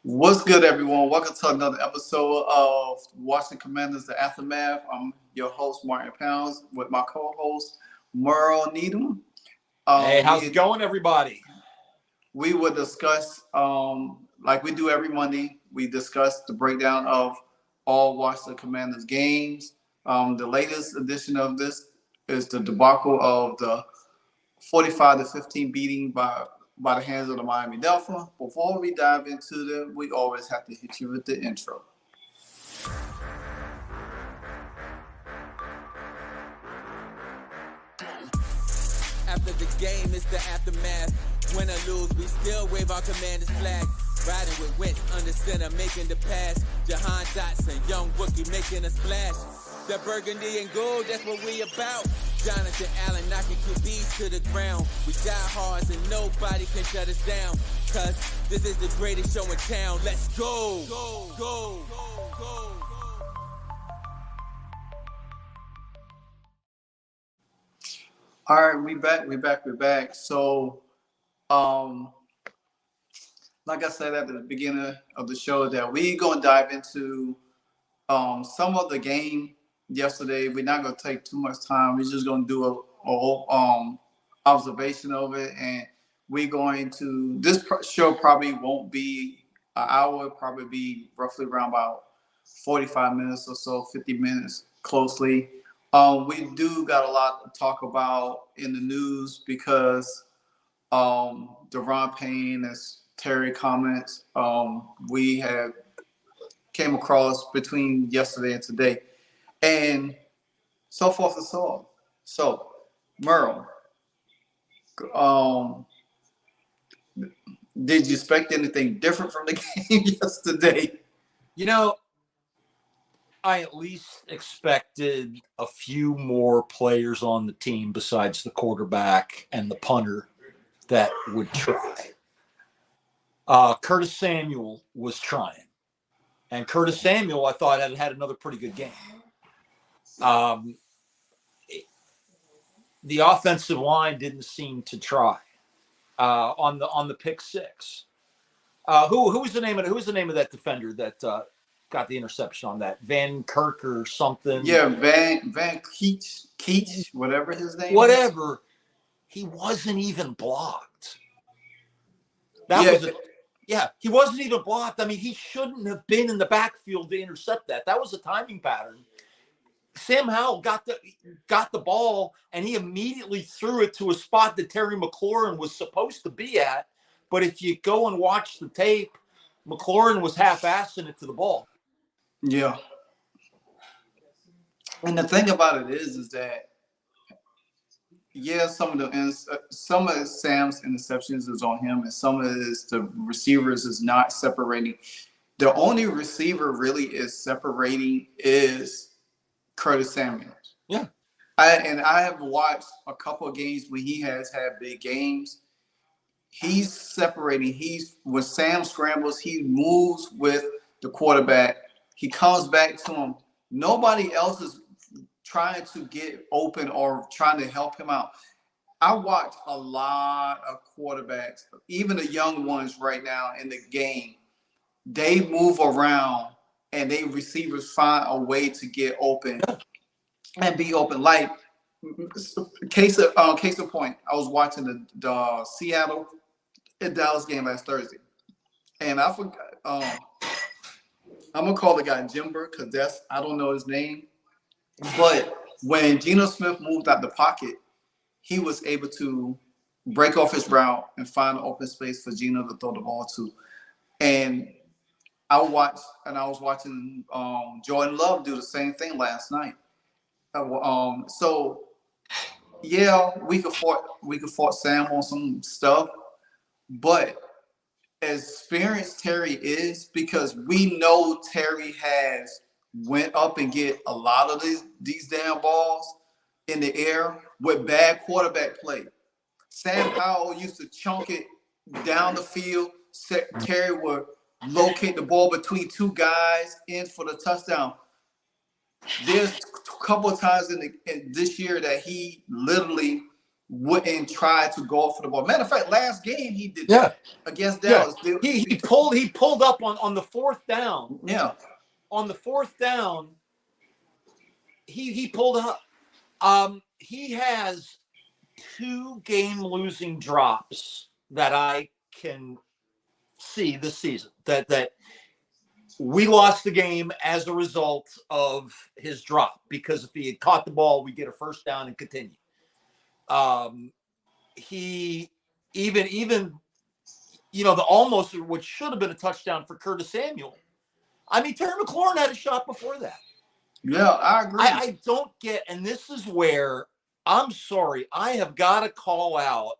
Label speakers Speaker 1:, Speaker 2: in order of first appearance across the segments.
Speaker 1: What's good, everyone? Welcome to another episode of Washington Commanders: The Aftermath. I'm your host, Martin Pounds, with my co-host, Merle Needham.
Speaker 2: Hey, how's it
Speaker 1: We
Speaker 2: going, everybody?
Speaker 1: we will discuss, like we do every Monday, we discuss the breakdown of all Washington Commanders games. The latest edition of this is the debacle of the 45-15 beating by the hands of the Miami Dolphins. Before we dive into them, we always have to hit you with the intro.
Speaker 3: After the game, it's the aftermath. Win or lose, we still wave our commander's flag. Riding with Wentz under center, making the pass. Jahan Dotson, young rookie, making a splash. The burgundy and gold, that's what we about. Jonathan Allen knocking QBs to the ground. We die hard and nobody can shut us down. Cause this is the greatest show in town. Let's go! Go, go, go, go.
Speaker 1: All right, we back. So, um, like I said at the beginning of the show, that we gonna dive into some of the game yesterday. We're not gonna take too much time. We're just gonna do a observation of it, and we're going to. This show probably won't be an hour. It'll probably be roughly around about 45 minutes or so, 50 minutes closely. We do got a lot to talk about in the news because Deron Payne, as Terry comments, we have came across between yesterday and today, and so forth and so on. So, Merle, did you expect anything different from the game yesterday?
Speaker 2: You know, I at least expected a few more players on the team besides the quarterback and the punter that would try. Curtis Samuel was trying. And Curtis Samuel, I thought, had another pretty good game. The offensive line didn't seem to try on the pick six. Who was the name of that defender that got the interception on that? Van Kirk or something?
Speaker 1: Yeah, Van Keach, whatever his name.
Speaker 2: Whatever. He wasn't even blocked. He wasn't even blocked. I mean, he shouldn't have been in the backfield to intercept that. That was a timing pattern. Sam Howell got the ball, and he immediately threw it to a spot that Terry McLaurin was supposed to be at. But if you go and watch the tape, McLaurin was half-assing it to the ball.
Speaker 1: Yeah. And the thing about it is that, yeah, some of Sam's interceptions is on him, and some of it is the receivers is not separating. The only receiver really is separating is Curtis Samuels.
Speaker 2: Yeah.
Speaker 1: I have watched a couple of games when he has had big games. He's separating. When Sam scrambles, he moves with the quarterback. He comes back to him. Nobody else is trying to get open or trying to help him out. I watch a lot of quarterbacks, even the young ones right now in the game. They move around and they receivers find a way to get open and be open. Like case of point, I was watching the Seattle and Dallas game last Thursday, and I forgot. I'm gonna call the guy Jimber because I don't know his name. But when Geno Smith moved out the pocket, he was able to break off his route and find an open space for Geno to throw the ball to. And I was watching Jordan Love do the same thing last night. So yeah, we could fault Sam on some stuff, but as experienced Terry is, because we know Terry has went up and get a lot of these damn balls in the air with bad quarterback play. Sam Howell used to chunk it down the field. Terry would locate the ball between two guys in for the touchdown. There's a couple of times in this year that he literally wouldn't try to go for the ball. Matter of fact, last game he did
Speaker 2: Yeah.
Speaker 1: that against Dallas.
Speaker 2: He pulled up on the fourth down.
Speaker 1: Yeah.
Speaker 2: On the fourth down, he pulled up. He has 2 game-losing drops that I can see this season. That we lost the game as a result of his drop, because if he had caught the ball, we get a first down and continue. He even the almost, which should have been a touchdown for Curtis Samuel. I mean, Terry McLaurin had a shot before that.
Speaker 1: Yeah, I agree.
Speaker 2: I don't get, and this is where I'm sorry, I have got to call out.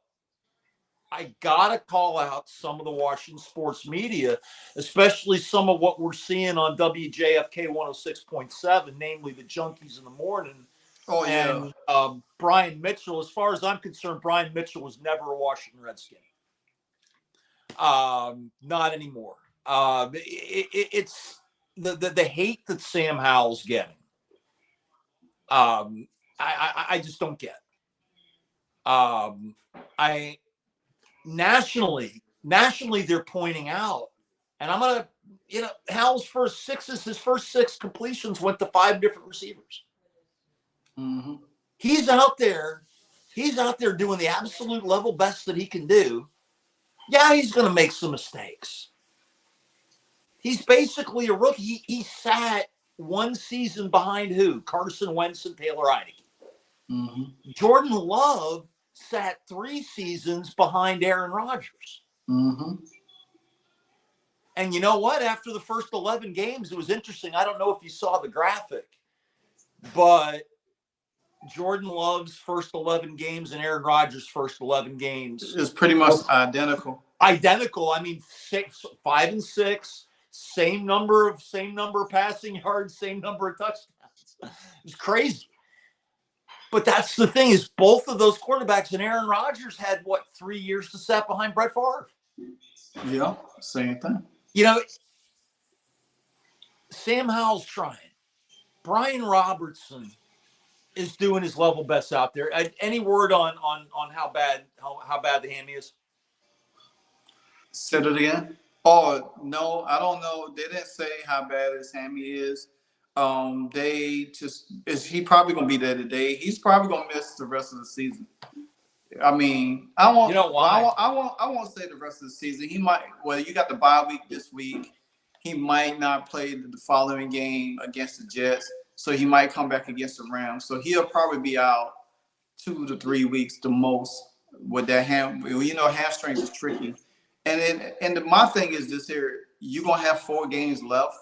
Speaker 2: I got to call out some of the Washington sports media, especially some of what we're seeing on WJFK 106.7, namely the Junkies in the Morning.
Speaker 1: Oh, yeah.
Speaker 2: And Brian Mitchell. As far as I'm concerned, Brian Mitchell was never a Washington Redskin. Not anymore. It's the hate that Sam Howell's getting. I just don't get. Nationally they're pointing out, and I'm gonna, Howell's his first 6 completions went to 5 different receivers.
Speaker 1: Mm-hmm.
Speaker 2: He's out there doing the absolute level best that he can do. Yeah, he's gonna make some mistakes. He's basically a rookie. He sat 1 season behind who? Carson Wentz and Taylor Heineke.
Speaker 1: Mm-hmm.
Speaker 2: Jordan Love sat 3 seasons behind Aaron Rodgers.
Speaker 1: Mm-hmm.
Speaker 2: And you know what? After the first 11 games, it was interesting. I don't know if you saw the graphic, but Jordan Love's first 11 games and Aaron Rodgers' first 11 games
Speaker 1: is pretty much identical.
Speaker 2: Identical. I mean, 5 and 6, same number of passing yards, same number of touchdowns. It was crazy. But that's the thing, is both of those quarterbacks, and Aaron Rodgers had 3 years to sit behind Brett Favre.
Speaker 1: Yeah, same thing.
Speaker 2: Sam Howell's trying. Brian Robertson is doing his level best out there. Any word on how bad the hammy is?
Speaker 1: Said it again. Oh no, I don't know. They didn't say how bad his hammy is. He probably gonna be there today. He's probably gonna miss the rest of the season. I mean, I won't.
Speaker 2: You know why?
Speaker 1: I won't say the rest of the season. He might. Well, you got the bye week this week. He might not play the following game against the Jets, so he might come back against the Rams. So he'll probably be out 2 to 3 weeks the most with that hamstring is tricky. My thing is this here: you're gonna have 4 games left.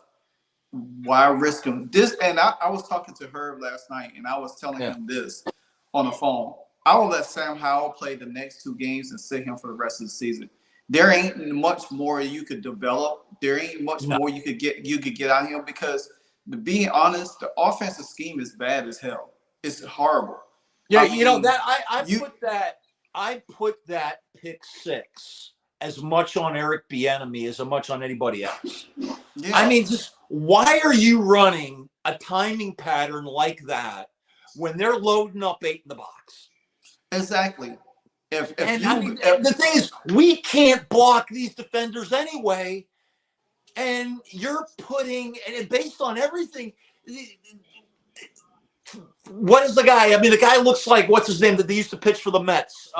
Speaker 1: Why risk him? And I was talking to Herb last night, and I was telling him this on the phone. I will let Sam Howell play the next 2 games and sit him for the rest of the season. There ain't much more you could develop. There ain't much more you could get out of him, because, to be honest, the offensive scheme is bad as hell. It's horrible.
Speaker 2: Yeah, I put that pick 6 as much on Eric Bieniemy as much on anybody else. Yeah. I mean, just why are you running a timing pattern like that when they're loading up 8 in the box?
Speaker 1: Exactly.
Speaker 2: The thing is, we can't block these defenders anyway, and you're putting, and based on everything, what is the guy? I mean, the guy looks like, what's his name, that they used to pitch for the Mets.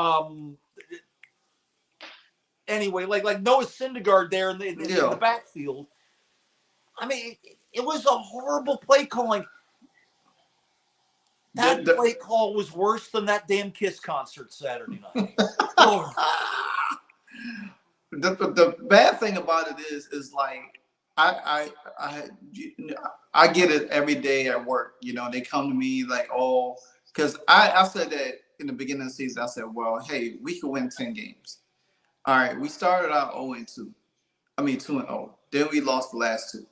Speaker 2: Anyway, like Noah Syndergaard there in the backfield. I mean, it was a horrible play calling. That play call was worse than that damn Kiss concert Saturday night.
Speaker 1: The bad thing about it is like I get it every day at work. They come to me like, oh, because I said that in the beginning of the season. I said, well, hey, we could win 10 games. All right, we started out 0-2. I mean 2-0. Then we lost the last 2.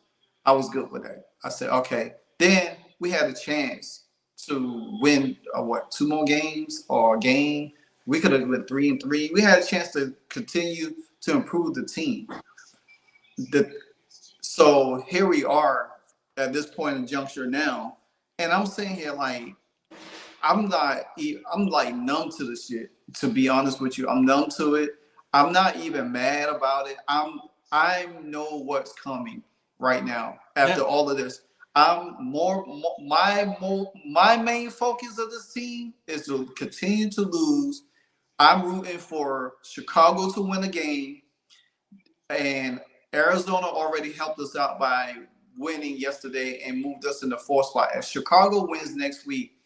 Speaker 1: I was good with that. I said, okay. Then we had a chance to win 2 more games or a game. We could have went 3-3. We had a chance to continue to improve the team. So here we are at this point in juncture now, and I'm sitting here like, I'm not. I'm like numb to the shit. To be honest with you, I'm numb to it. I'm not even mad about it. I know what's coming right now after
Speaker 2: Yeah.
Speaker 1: all of this. My main focus of this team is to continue to lose. I'm rooting for Chicago to win a game, and Arizona already helped us out by winning yesterday and moved us in the fourth spot. If Chicago wins next week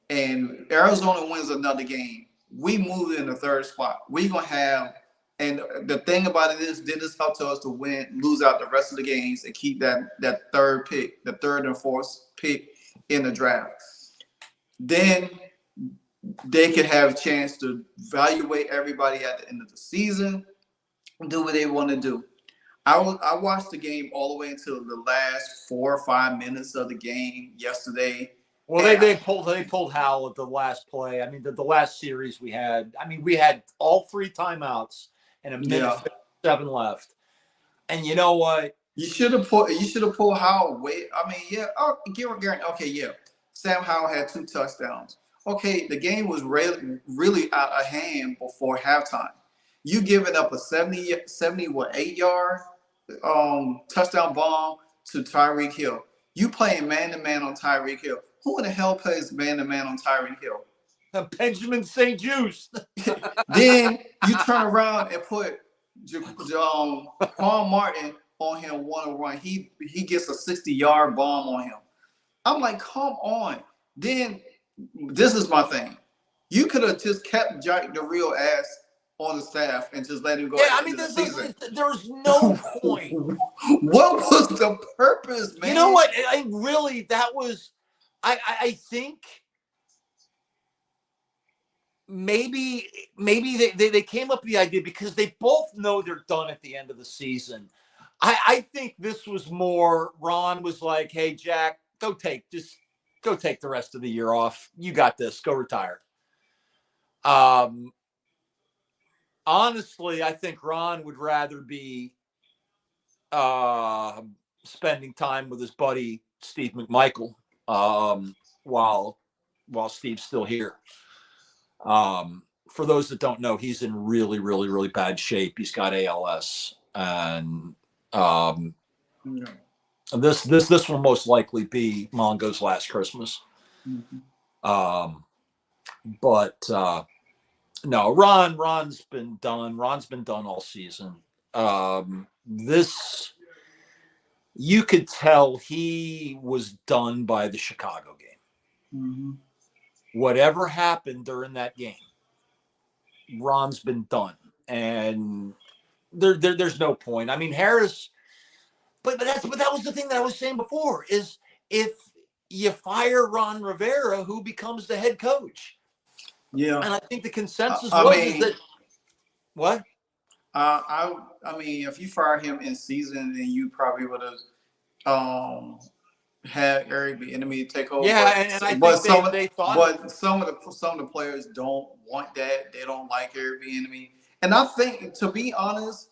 Speaker 1: and Arizona wins another game, we move in the third spot. We gonna have, and the thing about it is, this helps us to win, lose out the rest of the games, and keep that third pick, the third and fourth pick in the draft. Then they could have a chance to evaluate everybody at the end of the season, do what they want to do. I watched the game all the way until the last 4 or 5 minutes of the game yesterday.
Speaker 2: Well,
Speaker 1: And
Speaker 2: they pulled Howell at the last play. I mean, the last series we had. I mean, we had all 3 timeouts and a minute
Speaker 1: yeah,
Speaker 2: 57 left. And you know what?
Speaker 1: you should have pulled Howell. Wait, I mean, yeah. Oh, Garrett. Okay, yeah. Sam Howell had 2 touchdowns. Okay, the game was really out of hand before halftime. You giving up a 8 yard touchdown bomb to Tyreek Hill. You playing man to man on Tyreek Hill. Who in the hell plays man to man on Tyreek Hill?
Speaker 2: Benjamin St. Juice.
Speaker 1: Then you turn around and put Quan Martin on him one run. He gets a 60-yard bomb on him. I'm like, come on. Then this is my thing. You could have just kept Jack the real ass on the staff and just let him go.
Speaker 2: Yeah, I mean, there's no point.
Speaker 1: What was the purpose, man?
Speaker 2: You know what? I really, that was, I think maybe they came up with the idea because they both know they're done at the end of the season. I think this was more, Ron was like, hey, Jack, go take the rest of the year off. You got this. Go retire. Honestly, I think Ron would rather be spending time with his buddy Steve McMichael while Steve's still here. For those that don't know, he's in really, really, really bad shape. He's got ALS, and this will most likely be Mongo's last Christmas. Mm-hmm. But no, Ron's been done. Ron's been done all season. This, you could tell he was done by the Chicago game. Mm-hmm. Whatever happened during that game, Ron's been done, and there's no point. I mean, Harris, but that was the thing that I was saying before, is if you fire Ron Rivera, who becomes the head coach?
Speaker 1: Yeah,
Speaker 2: and I think the consensus is that what?
Speaker 1: I mean, if you fire him in season, then you probably would have had Eric Bieniemy take over.
Speaker 2: Yeah, and I think they thought.
Speaker 1: But some of the players don't want that. They don't like Eric Bieniemy, and I think, to be honest,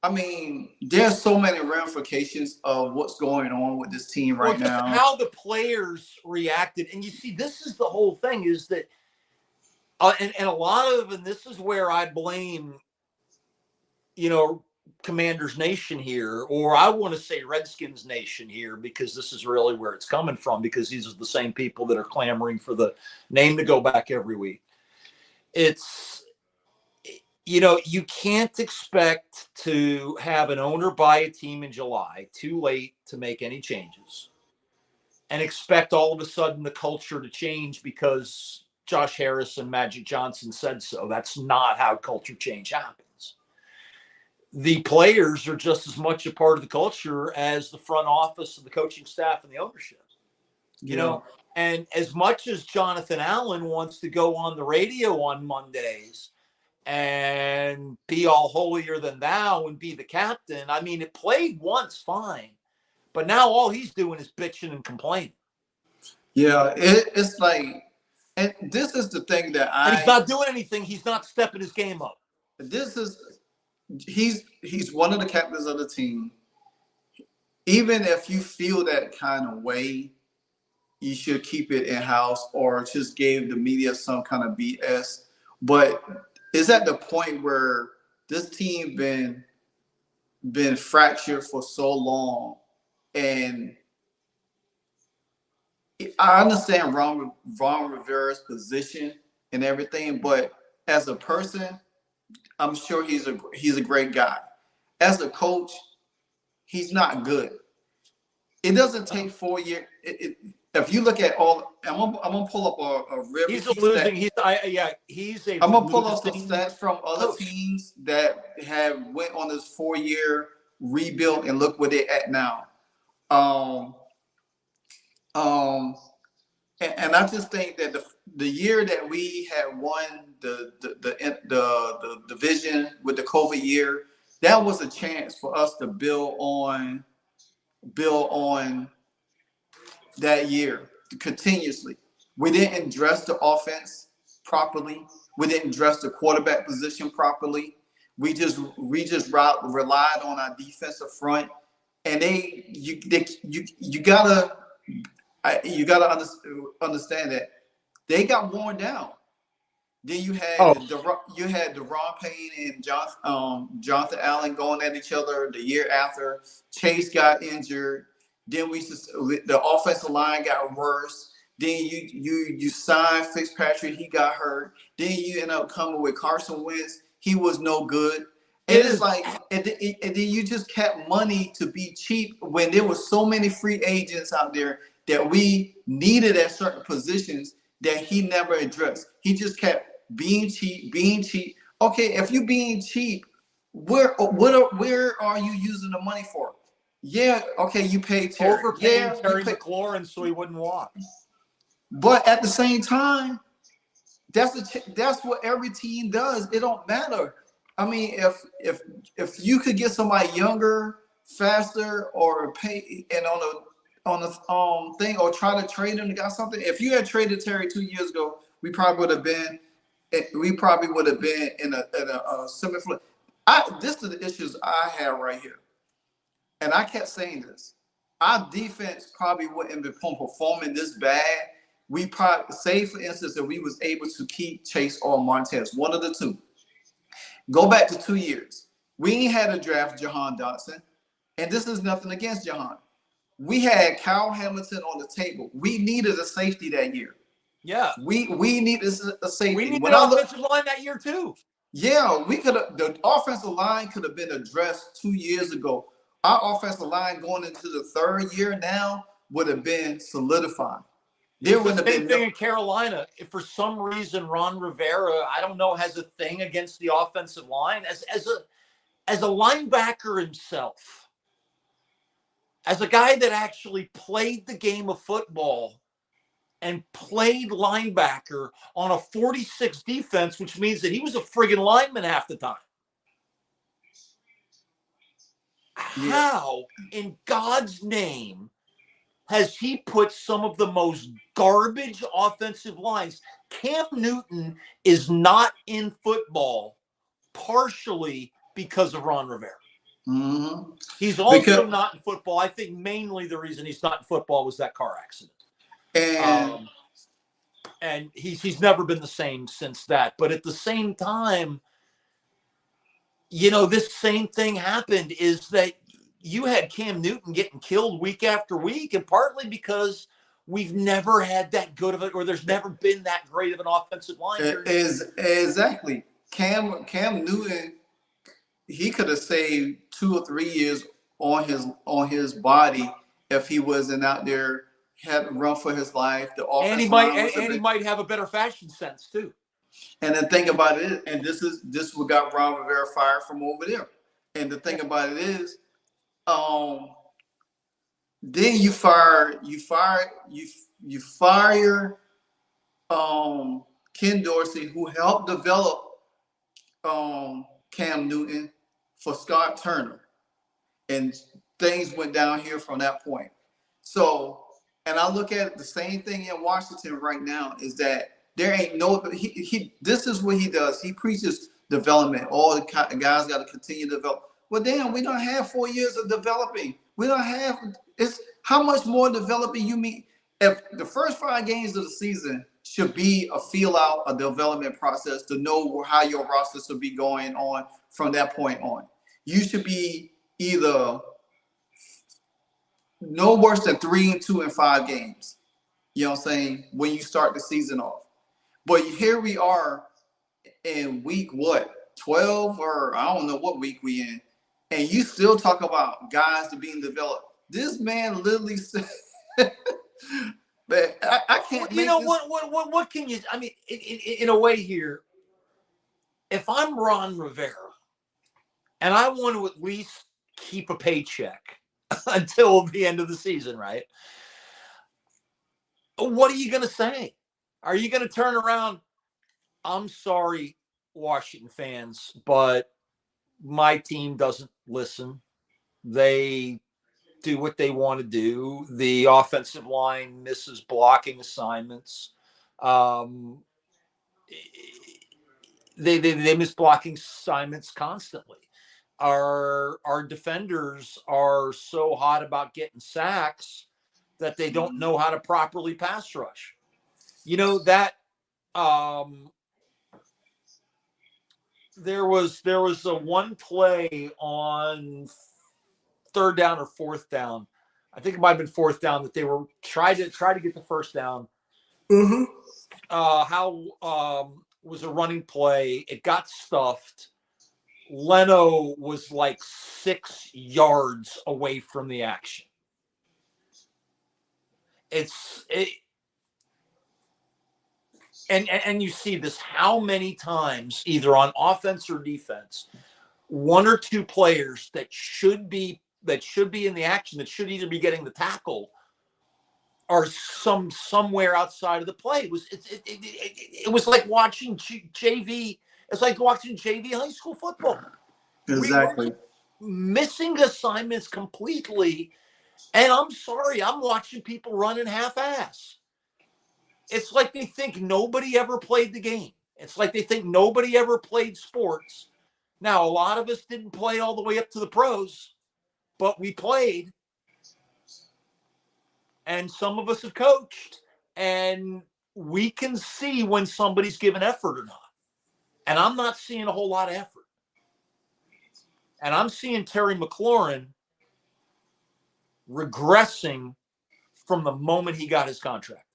Speaker 1: I mean, there's so many ramifications of what's going on with this team right now.
Speaker 2: How the players reacted, and you see, this is the whole thing, is that, and a lot of, and this is where I blame, Commanders Nation here, or I want to say Redskins Nation here, because this is really where it's coming from, because these are the same people that are clamoring for the name to go back every week. It's, you can't expect to have an owner buy a team in July, too late to make any changes, and expect all of a sudden the culture to change because Josh Harris and Magic Johnson said so. That's not how culture change happens. The players are just as much a part of the culture as the front office and the coaching staff and the ownership. And as much as Jonathan Allen wants to go on the radio on Mondays and be all holier than thou and be the captain, I mean, it played once fine, but now all he's doing is bitching and complaining.
Speaker 1: Yeah, it's like, and this is the thing that
Speaker 2: and he's not doing anything. He's not stepping his game up.
Speaker 1: He's one of the captains of the team. Even if you feel that kind of way, you should keep it in house or just gave the media some kind of BS. But it's at the point where this team been fractured for so long, and I understand Ron Rivera's position and everything, but as a person, I'm sure he's a great guy. As a coach, he's not good. It doesn't take 4 years. If you look at all, I'm gonna pull up a real
Speaker 2: He's a
Speaker 1: key
Speaker 2: losing.
Speaker 1: stat.
Speaker 2: He's a.
Speaker 1: I'm gonna pull up some
Speaker 2: losing
Speaker 1: stats from other
Speaker 2: coach.
Speaker 1: teams that have went on this 4 year rebuild and look where they're at now. Um, um, and I just think that the year that we had won the division with the COVID year, that was a chance for us to build on that year continuously. We didn't dress the offense properly. We didn't dress the quarterback position properly. We just relied on our defensive front, and you gotta understand that they got worn down. Then you had Deron Payne and Jonathan Allen going at each other the year after. Chase got injured. Then the offensive line got worse. Then you signed Fitzpatrick, he got hurt. Then you end up coming with Carson Wentz, he was no good. And it's like, and then you just kept money to be cheap when there were so many free agents out there that we needed at certain positions that he never addressed. He just kept being cheap. Okay, if you being cheap, where are you using the money for? Yeah, okay, you paid Terry.
Speaker 2: Overpaying Terry McLaurin so he wouldn't walk.
Speaker 1: But at the same time, that's what every team does. It don't matter. I mean, if you could get somebody younger, faster, or pay and on the thing, or try to trade him to get something. If you had traded Terry 2 years ago, we probably would have been in a similar. This is the issues I have right here, and I kept saying this. Our defense probably wouldn't have been performing this bad. We probably, say for instance, that we was able to keep Chase or Montez, one of the two. Go back to 2 years. We ain't had to draft Jahan Dotson, and this is nothing against Jahan. We had Kyle Hamilton on the table. We needed a safety that year.
Speaker 2: Yeah.
Speaker 1: We needed a safety.
Speaker 2: We needed an offensive line that year too.
Speaker 1: Yeah, we could have. The offensive line could have been addressed 2 years ago. Our offensive line going into the third year now would have been solidified.
Speaker 2: There was the same thing in Carolina. If for some reason Ron Rivera, I don't know, has a thing against the offensive line as a linebacker himself, as a guy that actually played the game of football and played linebacker on a 46 defense, which means that he was a friggin' lineman half the time. Yeah. How in God's name has he put some of the most garbage offensive lines? Cam Newton is not in football partially because of Ron Rivera.
Speaker 1: Mm-hmm.
Speaker 2: He's also not in football. I think mainly the reason he's not in football was that car accident. And he's never been the same since that. But at the same time, you know, this same thing happened is that you had Cam Newton getting killed week after week, and partly because we've never had that good of it, or there's never been that great of an offensive line.
Speaker 1: Exactly. Cam Newton, he could have saved 2 or 3 years on his body if he wasn't out there had to run for his life.
Speaker 2: And he might have a better fashion sense too.
Speaker 1: And the thing about it is, and this is what got Ron Rivera fired from over there. And the thing about it is, then you fire Ken Dorsey, who helped develop Cam Newton for Scott Turner, and things went down here from that point. So, and I look at it, the same thing in Washington right now is that there ain't no he this is what he does. He preaches development. All the guys got to continue to develop. Well, damn, we don't have 4 years of developing. We don't have, it's how much more developing you mean? if the first 5 games of the season should be a feel out, a development process to know how your roster should be going on from that point on. You should be either no worse than 3-2 in 5 games. You know what I'm saying? When you start the season off. But here we are in week what? 12 or I don't know what week we in. And you still talk about guys that being developed. This man literally said but I can't
Speaker 2: you
Speaker 1: make
Speaker 2: know
Speaker 1: this.
Speaker 2: what can you? I mean, in a way here, if I'm Ron Rivera and I want to at least keep a paycheck until the end of the season, right? What are you going to say? Are you going to turn around? I'm sorry, Washington fans, but my team doesn't listen. They do what they want to do. The offensive line misses blocking assignments. They miss blocking assignments constantly. Our defenders are so hot about getting sacks that they don't know how to properly pass rush. You know that there was a one play on third down or fourth down. I think it might have been fourth down that they were trying to get the first down.
Speaker 1: Mm-hmm.
Speaker 2: Was a running play. It got stuffed. Leno was like 6 yards away from the action. And you see this how many times, either on offense or defense, one or two players that should be in the action, that should either be getting the tackle, are somewhere outside of the play. It was like watching JV. It's like watching JV high school football.
Speaker 1: Exactly.
Speaker 2: Missing assignments completely. And I'm sorry, I'm watching people running half-ass. It's like they think nobody ever played the game. It's like they think nobody ever played sports. Now, a lot of us didn't play all the way up to the pros, but we played. And some of us have coached. And we can see when somebody's given effort or not. And I'm not seeing a whole lot of effort. And I'm seeing Terry McLaurin regressing from the moment he got his contract.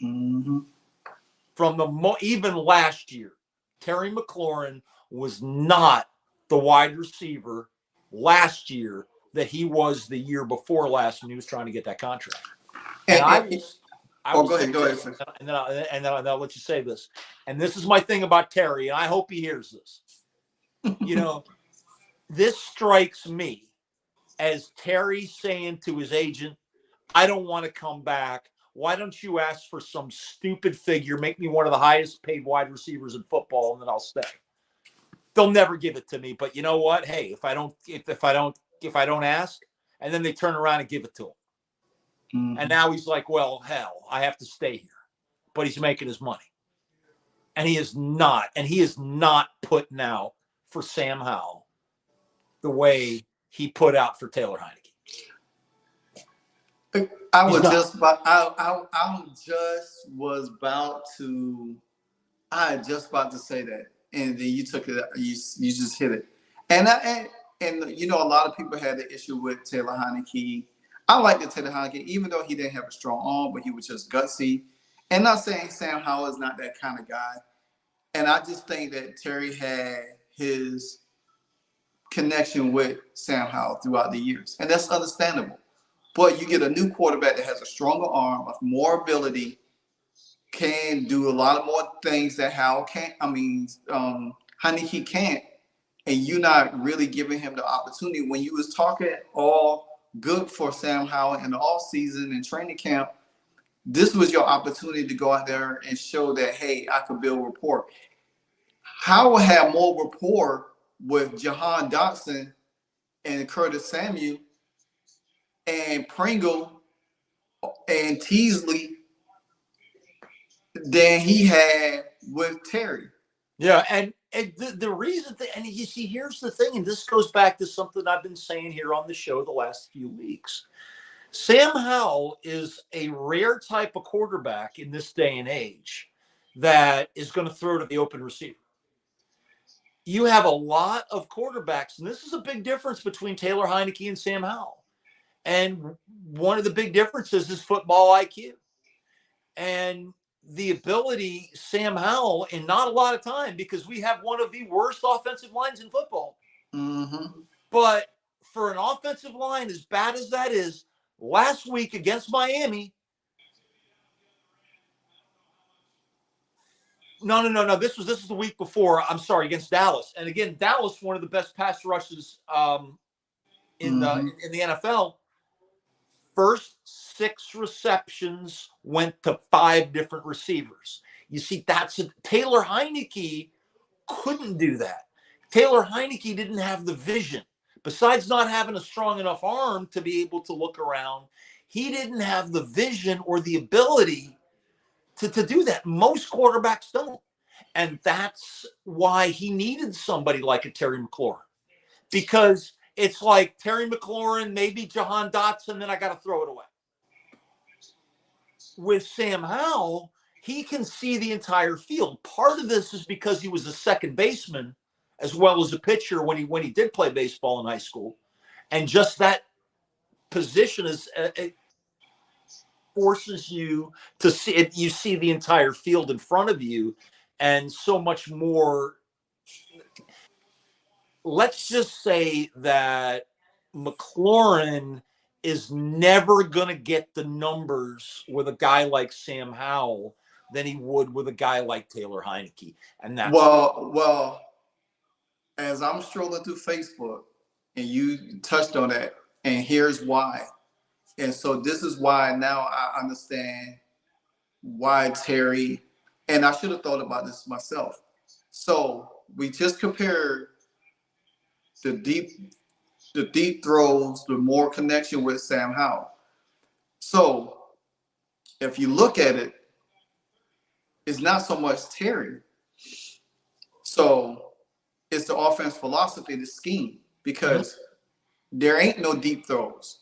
Speaker 1: Mm-hmm.
Speaker 2: From even last year, Terry McLaurin was not the wide receiver last year that he was the year before last when he was trying to get that contract. And
Speaker 1: go ahead. Sir.
Speaker 2: And then I'll let you say this. And this is my thing about Terry, and I hope he hears this. You know, this strikes me as Terry saying to his agent, I don't want to come back. Why don't you ask for some stupid figure, make me one of the highest paid wide receivers in football, and then I'll stay. They'll never give it to me, but you know what? Hey, if I don't ask, and then they turn around and give it to him. Mm-hmm. And now he's like, well, hell, I have to stay here. But he's making his money. And he is not putting out for Sam Howell the way he put out for Taylor Heineke.
Speaker 1: I just about to say that, and then you took it. You just hit it. And you know, a lot of people had the issue with Taylor Heineke. I like the Taylor Heineke, even though he didn't have a strong arm, but he was just gutsy. And not saying Sam Howell is not that kind of guy. And I just think that Terry had his connection with Sam Howell throughout the years, and that's understandable. But you get a new quarterback that has a stronger arm, more ability, can do a lot of more things that Howell can't. Heineke can't, and you're not really giving him the opportunity. When you was talking all good for Sam Howell in the offseason and training camp, this was your opportunity to go out there and show that, hey, I could build rapport. Howell had more rapport with Jahan Dotson and Curtis Samuel and Pringle and Teasley than he had with Terry.
Speaker 2: Yeah, and the reason and you see, here's the thing, and this goes back to something I've been saying here on the show the last few weeks. Sam Howell is a rare type of quarterback in this day and age that is going to throw to the open receiver. You have a lot of quarterbacks, and this is a big difference between Taylor Heinicke and Sam Howell. And one of the big differences is football IQ. And the ability, Sam Howell, in not a lot of time, because we have one of the worst offensive lines in football.
Speaker 1: Mm-hmm.
Speaker 2: But for an offensive line as bad as that is, last week against Miami, no. This is the week before. I'm sorry, against Dallas. And again, Dallas, one of the best pass rushes in the NFL. First 6 receptions went to 5 different receivers. You see, Taylor Heinicke couldn't do that. Taylor Heinicke didn't have the vision. Besides not having a strong enough arm to be able to look around, he didn't have the vision or the ability to do that. Most quarterbacks don't. And that's why he needed somebody like a Terry McLaurin. Because it's like Terry McLaurin, maybe Jahan Dotson, then I got to throw it away. With Sam Howell, he can see the entire field. Part of this is because he was a second baseman as well as a pitcher when he did play baseball in high school. And just that position it forces you to see it. You see the entire field in front of you and so much more. Let's just say that McLaurin is never going to get the numbers with a guy like Sam Howell than he would with a guy like Taylor Heinicke. And that's
Speaker 1: well, as I'm strolling through Facebook and you touched on that, and here's why. And so this is why now I understand why Terry, and I should have thought about this myself. So we just compared the deep throws, the more connection with Sam Howell. So if you look at it, it's not so much Terry. So it's the offense philosophy, the scheme, because there ain't no deep throws.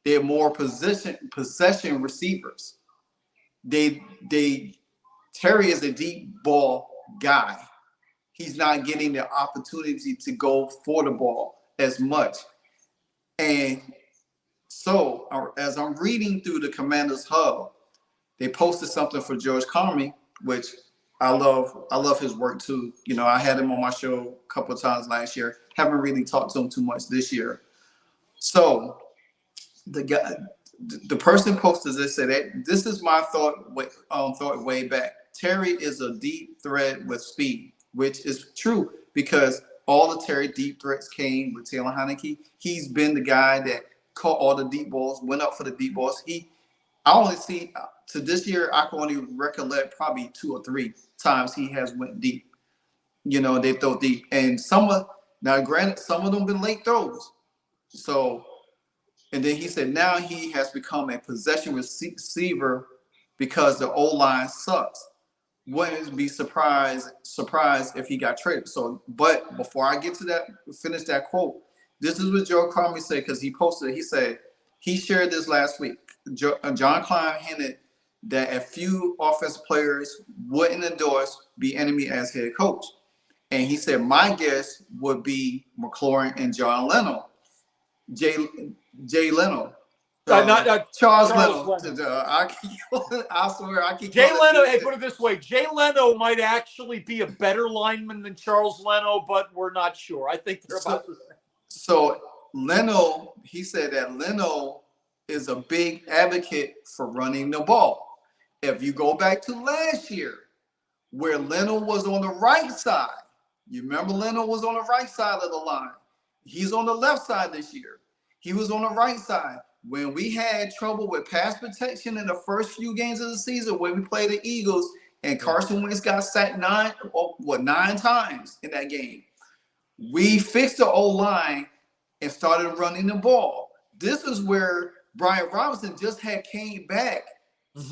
Speaker 1: They're more possession receivers. Terry is a deep ball guy. He's not getting the opportunity to go for the ball as much. And so as I'm reading through the Commanders Hub, they posted something for George Carmi, which I love his work too. You know, I had him on my show a couple of times last year. Haven't really talked to him too much this year. So the person posted this, said that this is my thought way back. Terry is a deep threat with speed, which is true because all the Terry deep threats came with Taylor Heinicke. He's been the guy that caught all the deep balls, went up for the deep balls. I only see to this year, I can only recollect probably 2 or 3 times he has went deep. You know, they throw deep, and granted, some of them been late throws. So, and then he said now he has become a possession receiver because the O-line sucks. Wouldn't be surprised if he got traded. So, but before I get to that, finish that quote, this is what Joe Carmi said, because he posted it. He said he shared this last week. John Klein hinted that a few offensive players wouldn't endorse Bieniemy as head coach. And he said, my guess would be McLaurin and John Leno. Jay Leno. Charles Leno. I swear I keep
Speaker 2: Jay Leno. Hey, put it this way: Jay Leno might actually be a better lineman than Charles Leno, but we're not sure. I think they're about the same.
Speaker 1: So Leno, he said that Leno is a big advocate for running the ball. If you go back to last year, where Leno was on the right side, you remember Leno was on the right side of the line. He's on the left side this year. He was on the right side. When we had trouble with pass protection in the first few games of the season, when we played the Eagles and Carson Wentz got sacked 9 times in that game, we fixed the O-line and started running the ball. This is where Brian Robinson just came back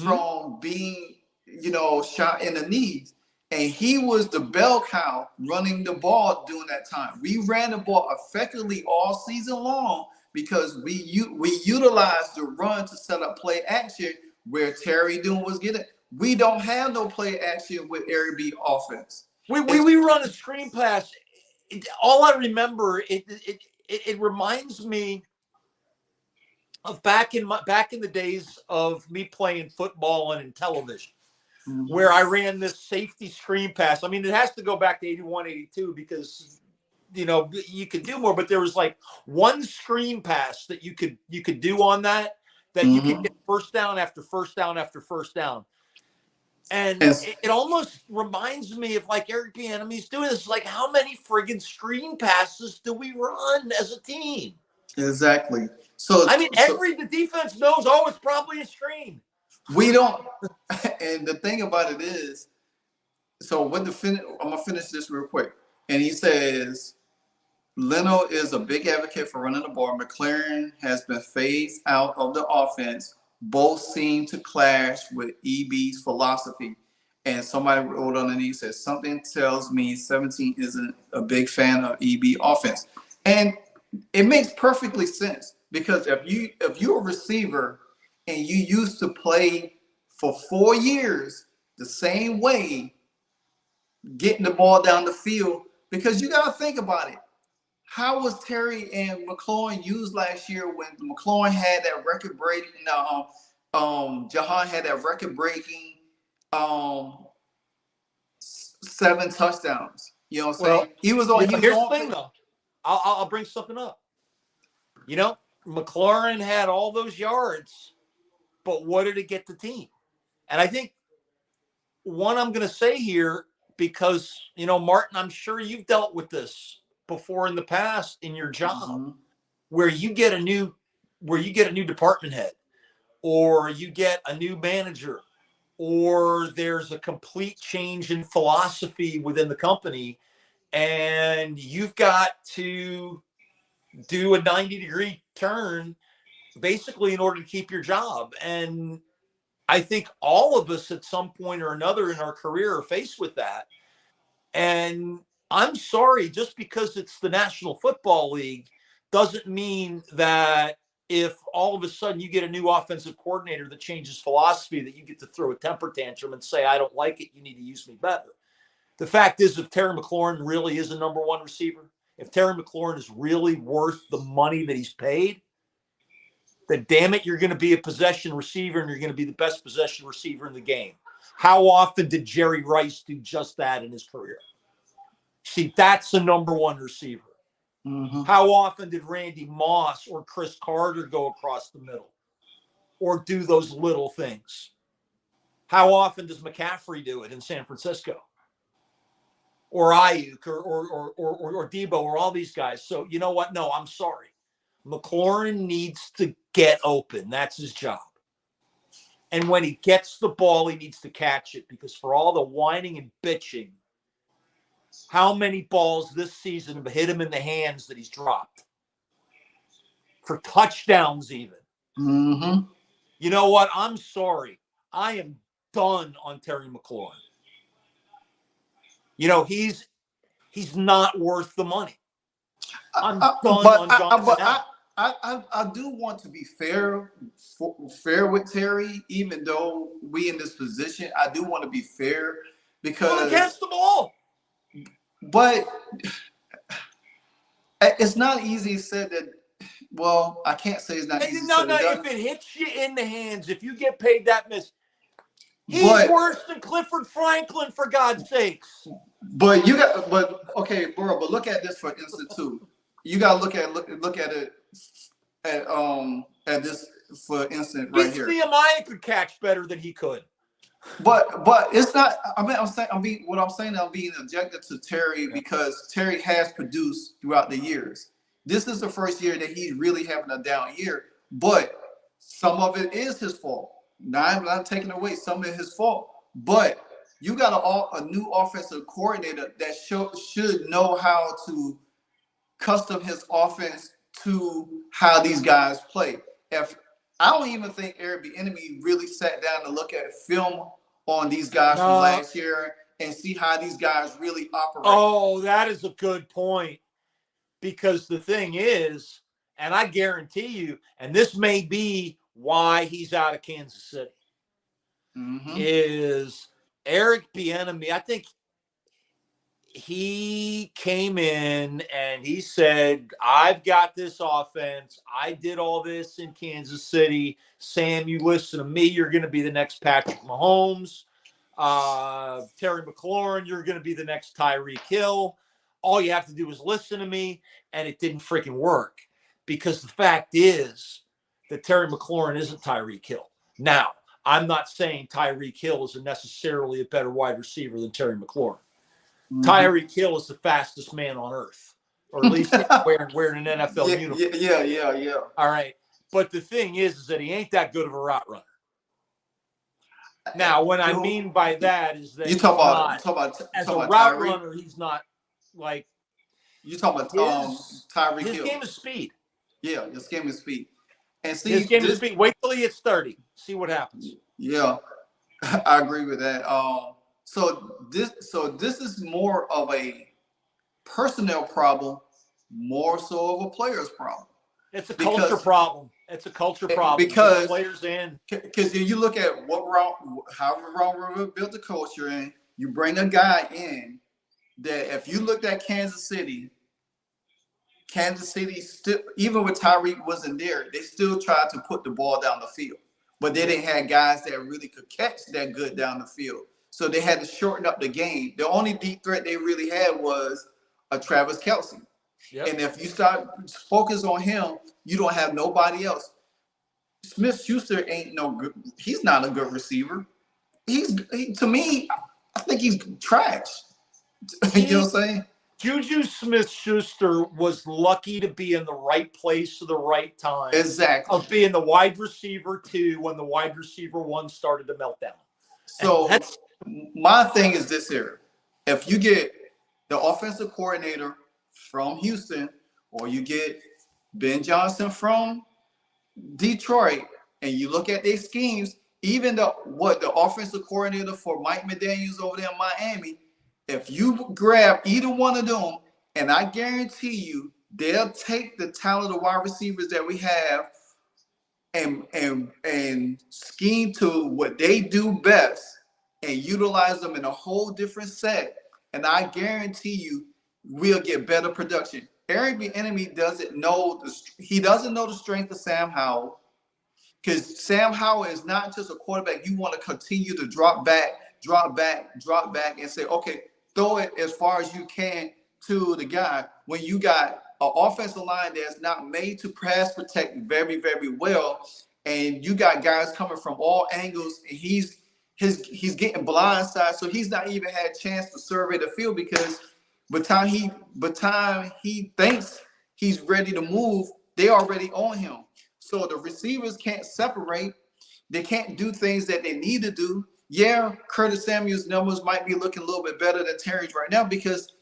Speaker 1: from being, shot in the knees. And he was the bell cow running the ball during that time. We ran the ball effectively all season long because we utilize the run to set up play action where Terry Doon was getting. We don't have no play action with Airy B offense.
Speaker 2: We run a screen pass. All I remember, it reminds me of back in the days of me playing football and in television, where I ran this safety screen pass. I mean, it has to go back to 81, 82 because you could do more, but there was like one screen pass that you could do on that you could get first down after first down after first down. And it almost reminds me of like Eric Bieniemy's doing this. Like, how many friggin' screen passes do we run as a team?
Speaker 1: Exactly. So
Speaker 2: I mean, the defense knows, it's probably a screen.
Speaker 1: We don't. And the thing about it is, so I'm gonna finish this real quick. And he says, Leno is a big advocate for running the ball. McLaren has been phased out of the offense. Both seem to clash with EB's philosophy. And somebody wrote underneath, says, something tells me 17 isn't a big fan of EB offense. And it makes perfectly sense, because if you're a receiver and you used to play for 4 years the same way, getting the ball down the field, because you got to think about it. How was Terry and McLaurin used last year when McLaurin had that record-breaking, Jahan had that record-breaking 7 touchdowns? You know what I'm saying? He was on.
Speaker 2: Here's the thing, though. I'll bring something up. McLaurin had all those yards, but what did it get the team? And I think one I'm going to say here, because Martin, I'm sure you've dealt with this before in the past in your job, where you get a new department head, or you get a new manager, or there's a complete change in philosophy within the company, and you've got to do a 90-degree turn basically in order to keep your job. And I think all of us at some point or another in our career are faced with that. And I'm sorry, just because it's the National Football League doesn't mean that if all of a sudden you get a new offensive coordinator that changes philosophy, that you get to throw a temper tantrum and say, I don't like it, you need to use me better. The fact is, if Terry McLaurin really is a number one receiver, if Terry McLaurin is really worth the money that he's paid, then damn it, you're going to be a possession receiver, and you're going to be the best possession receiver in the game. How often did Jerry Rice do just that in his career? See, that's the number one receiver. How often did Randy Moss or Chris Carter go across the middle or do those little things? How often does McCaffrey do it in San Francisco? Or Ayuk or Debo or all these guys? So you know what? No, I'm sorry. McLaurin needs to get open. That's his job. And when he gets the ball, he needs to catch it, because for all the whining and bitching, how many balls this season have hit him in the hands that he's dropped? For touchdowns even. You know what? I'm sorry. I am done on Terry McLaurin. He's not worth the money. I'm done on Jonathan.
Speaker 1: I do want to be fair with Terry, even though we in this position. I do want to be fair, because
Speaker 2: catch the ball.
Speaker 1: But it's not easy said that. Well, I can't say it's not easy.
Speaker 2: No, if it hits you in the hands, if you get paid that miss, he's worse than Clifford Franklin, for God's sakes.
Speaker 1: But okay, bro. But look at this for instance too. You gotta look at it at this for instance right here.
Speaker 2: Nehemiah could catch better than he could.
Speaker 1: But it's not. I mean, I'm being objective to Terry, because Terry has produced throughout the years. This is the first year that he's really having a down year, but some of it is his fault. Now, I'm not taking away some of his fault, but you got a new offensive coordinator that should know how to custom his offense to how these guys play. I don't even think Eric Bieniemy really sat down to look at film on these guys from last year and see how these guys really operate.
Speaker 2: Oh, that is a good point. Because the thing is, And I guarantee you, and this may be why he's out of Kansas City, is Eric Bieniemy. I think he came in and he said, I've got this offense. I did all this in Kansas City. Sam, you listen to me. You're going to be the next Patrick Mahomes. Terry McLaurin, you're going to be the next Tyreek Hill. All you have to do is listen to me. And it didn't freaking work, because the fact is that Terry McLaurin isn't Tyreek Hill. Now, I'm not saying Tyreek Hill is necessarily a better wide receiver than Terry McLaurin. Tyreek Hill is the fastest man on earth, or at least wearing an NFL uniform.
Speaker 1: Yeah.
Speaker 2: All right. But the thing is that he ain't that good of a route runner. Now, what I mean by that is that
Speaker 1: you talk about
Speaker 2: as a route runner, he's not like.
Speaker 1: You talking about Tyreek Hill?
Speaker 2: His game is speed.
Speaker 1: Yeah, his game is speed. And see,
Speaker 2: his game is speed. Wait till he hits 30. See what happens.
Speaker 1: Yeah, I agree with that. So this is more of a personnel problem, more so of a player's problem.
Speaker 2: It's a culture problem. It's a culture problem.
Speaker 1: Because
Speaker 2: players in.
Speaker 1: Because you look at however wrong we built the culture in, you bring a guy in that if you looked at Kansas City still, even with Tyreek wasn't there, they still tried to put the ball down the field. But they didn't have guys that really could catch that good down the field. So they had to shorten up the game. The only deep threat they really had was a Travis Kelce. Yep. And if you start focus on him, you don't have nobody else. Smith-Schuster ain't no good. He's not a good receiver. To me, I think he's trash. You know what I'm saying?
Speaker 2: Juju Smith-Schuster was lucky to be in the right place at the right time.
Speaker 1: Exactly.
Speaker 2: Of being the wide receiver 2 when the wide receiver 1 started to melt down.
Speaker 1: So my thing is this here. If you get the offensive coordinator from Houston, or you get Ben Johnson from Detroit, and you look at their schemes, even the offensive coordinator for Mike McDaniels over there in Miami, if you grab either one of them, and I guarantee you they'll take the talented wide receivers that we have and scheme to what they do best and utilize them in a whole different set, and I guarantee you we'll get better production. Eric Bieniemy doesn't know the strength of Sam Howell, because Sam Howell is not just a quarterback you want to continue to drop back, and say, okay, throw it as far as you can to the guy. When you got an offensive line that's not made to pass protect very, very well, and you got guys coming from all angles, and he's getting blindsided, so he's not even had a chance to survey the field, because by the time he thinks he's ready to move, they already on him. So the receivers can't separate. They can't do things that they need to do. Yeah, Curtis Samuel's numbers might be looking a little bit better than Terry's right now, because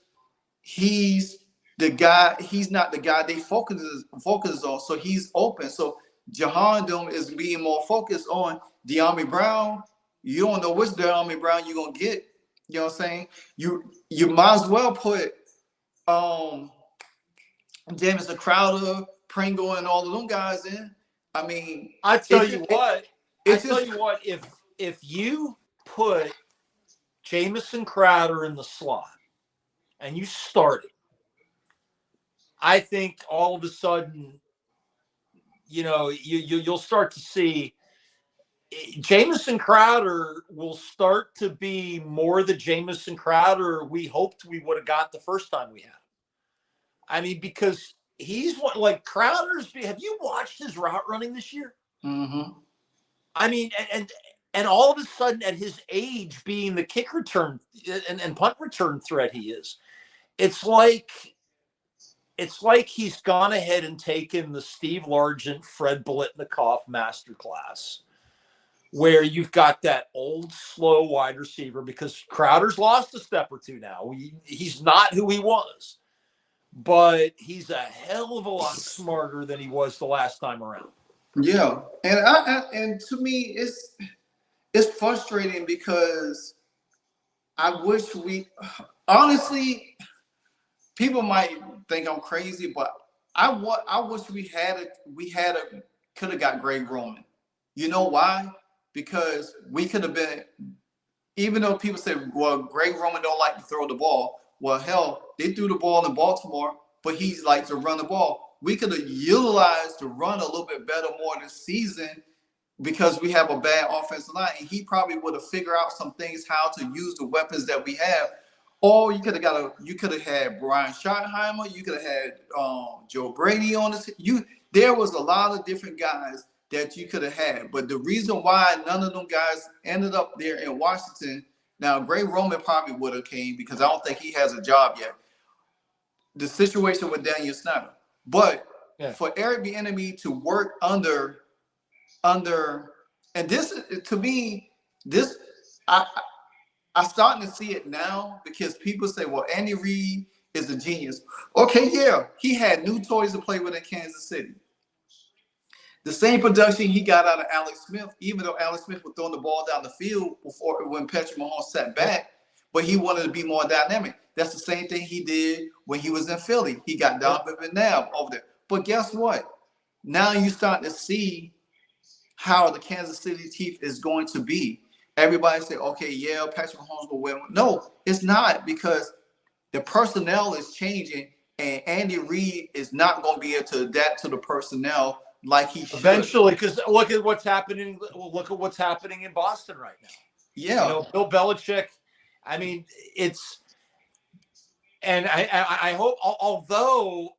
Speaker 1: he's the guy. He's not the guy they focuses on. So he's open. So Jahan Doom is being more focused on De'Ami Brown. You don't know which De'Ami Brown you're gonna get. You know what I'm saying? You might as well put Jamison Crowder, Pringle, and all of them guys in. I mean,
Speaker 2: I tell you what, if you put Jamison Crowder in the slot and you start it, I think all of a sudden, you'll start to see Jamison Crowder will start to be more the Jamison Crowder we hoped we would have got the first time we had him. I mean, because he's like Crowder's. Have you watched his route running this year?
Speaker 1: Mm-hmm.
Speaker 2: I mean, and all of a sudden, at his age, being the kick return and punt return threat he is, it's like he's gone ahead and taken the Steve Largent, Fred Biletnikoff masterclass, where you've got that old, slow wide receiver, because Crowder's lost a step or two now. He's not who he was, but he's a hell of a lot smarter than he was the last time around.
Speaker 1: Yeah, and to me, it's frustrating, because I wish honestly, people might think I'm crazy, but I wish we could have got Greg Roman. You know why? Because we could have been, even though people say, well, Greg Roman don't like to throw the ball. Well, hell, they threw the ball in Baltimore, but he's like to run the ball. We could have utilized to run a little bit better more this season because we have a bad offensive line. And he probably would have figured out some things, how to use the weapons that we have. Or you could have had Brian Schottenheimer, you could have had Joe Brady on this. There was a lot of different guys that you could have had. But the reason why none of them guys ended up there in Washington, now Greg Roman probably would have came because I don't think he has a job yet. The situation with Daniel Snyder. But for Eric Bieniemy to work under, and this to me, this I'm starting to see it now because people say, well, Andy Reid is a genius. Okay, yeah, he had new toys to play with in Kansas City. The same production he got out of Alex Smith, even though Alex Smith was throwing the ball down the field when Patrick Mahomes sat back, but he wanted to be more dynamic. That's the same thing he did when he was in Philly. He got Donovan McNabb over there. But guess what? Now you're starting to see how the Kansas City Chiefs is going to be. Everybody say, okay, yeah, Patrick Mahomes will win. No, it's not, because the personnel is changing, and Andy Reid is not going to be able to adapt to the personnel like he should.
Speaker 2: Eventually, because look at what's happening. Look at what's happening in Boston right now.
Speaker 1: Yeah,
Speaker 2: you know, Bill Belichick. I mean, it's, and I hope, although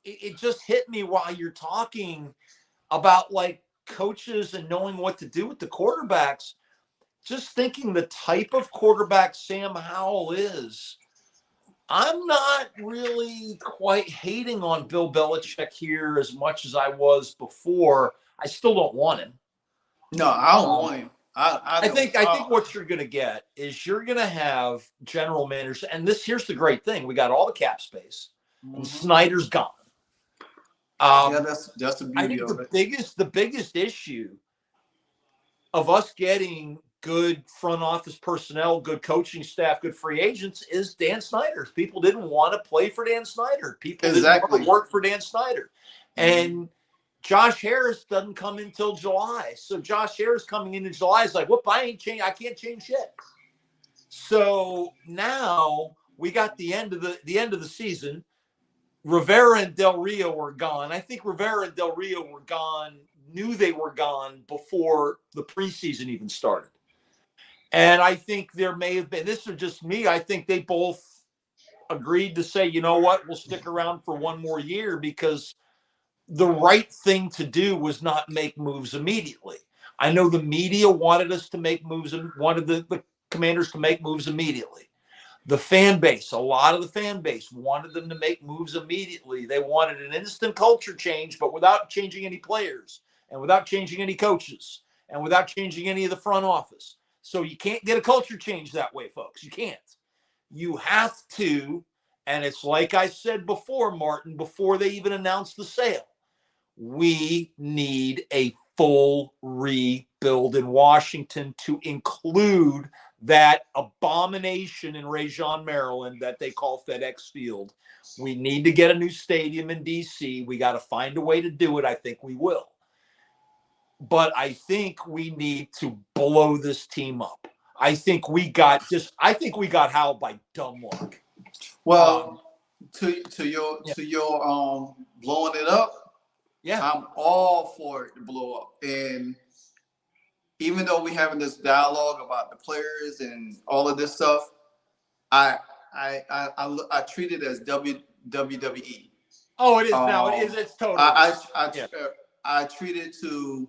Speaker 2: it just hit me while you're talking about like coaches and knowing what to do with the quarterbacks. Just thinking the type of quarterback Sam Howell is, I'm not really quite hating on Bill Belichick here as much as I was before. I still don't want him.
Speaker 1: No, I don't want him.
Speaker 2: I think what you're going to get is you're going to have general managers, and here's the great thing: we got all the cap space, and Snyder's gone.
Speaker 1: Yeah, that's the beauty
Speaker 2: I think
Speaker 1: of it.
Speaker 2: The biggest issue of us getting good front office personnel, good coaching staff, good free agents is Dan Snyder. People didn't want to play for Dan Snyder. People didn't want to work for Dan Snyder. And Josh Harris doesn't come until July. So Josh Harris coming into July is like, whoop, I can't change shit. So now we got the end of the season. Rivera and Del Rio were gone. I think Rivera and Del Rio knew they were gone before the preseason even started. And I think there may have been, this is just me, I think they both agreed to say, you know what, we'll stick around for one more year, because the right thing to do was not make moves immediately. I know the media wanted us to make moves and wanted the Commanders to make moves immediately. The fan base, a lot of the fan base wanted them to make moves immediately. They wanted an instant culture change, but without changing any players and without changing any coaches and without changing any of the front office. So you can't get a culture change that way, folks. You can't. You have to, and it's like I said before, Martin, before they even announced the sale, we need a full rebuild in Washington to include that abomination in Rajon, Maryland that they call FedEx Field. We need to get a new stadium in D.C. We got to find a way to do it. I think we will. But I think we need to blow this team up. I think we got Howell by dumb luck.
Speaker 1: Well, to your blowing it up,
Speaker 2: yeah,
Speaker 1: I'm all for it to blow up. And even though we're having this dialogue about the players and all of this stuff, I treat it as WWE.
Speaker 2: Oh, it is now. It is. It's totally.
Speaker 1: I treat it to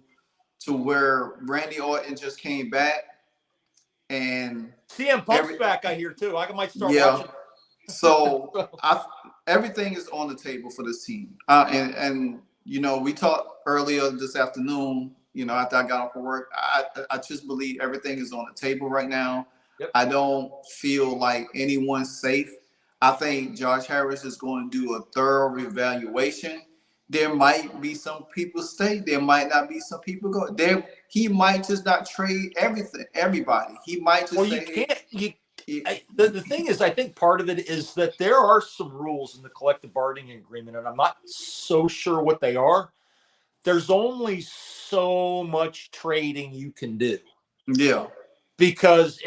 Speaker 1: where Randy Orton just came back, and
Speaker 2: CM Punk's back. I hear too. I might start watching.
Speaker 1: So everything is on the table for this team, and you know, we talked earlier this afternoon. You know, after I got off of work, I just believe everything is on the table right now.
Speaker 2: Yep.
Speaker 1: I don't feel like anyone's safe. I think Josh Harris is going to do a thorough evaluation. There might be some people stay. There might not be some people go. He might just not trade everybody. He might just say,
Speaker 2: The thing is, I think part of it is that there are some rules in the collective bargaining agreement, and I'm not so sure what they are. There's only so much trading you can do.
Speaker 1: Yeah.
Speaker 2: Because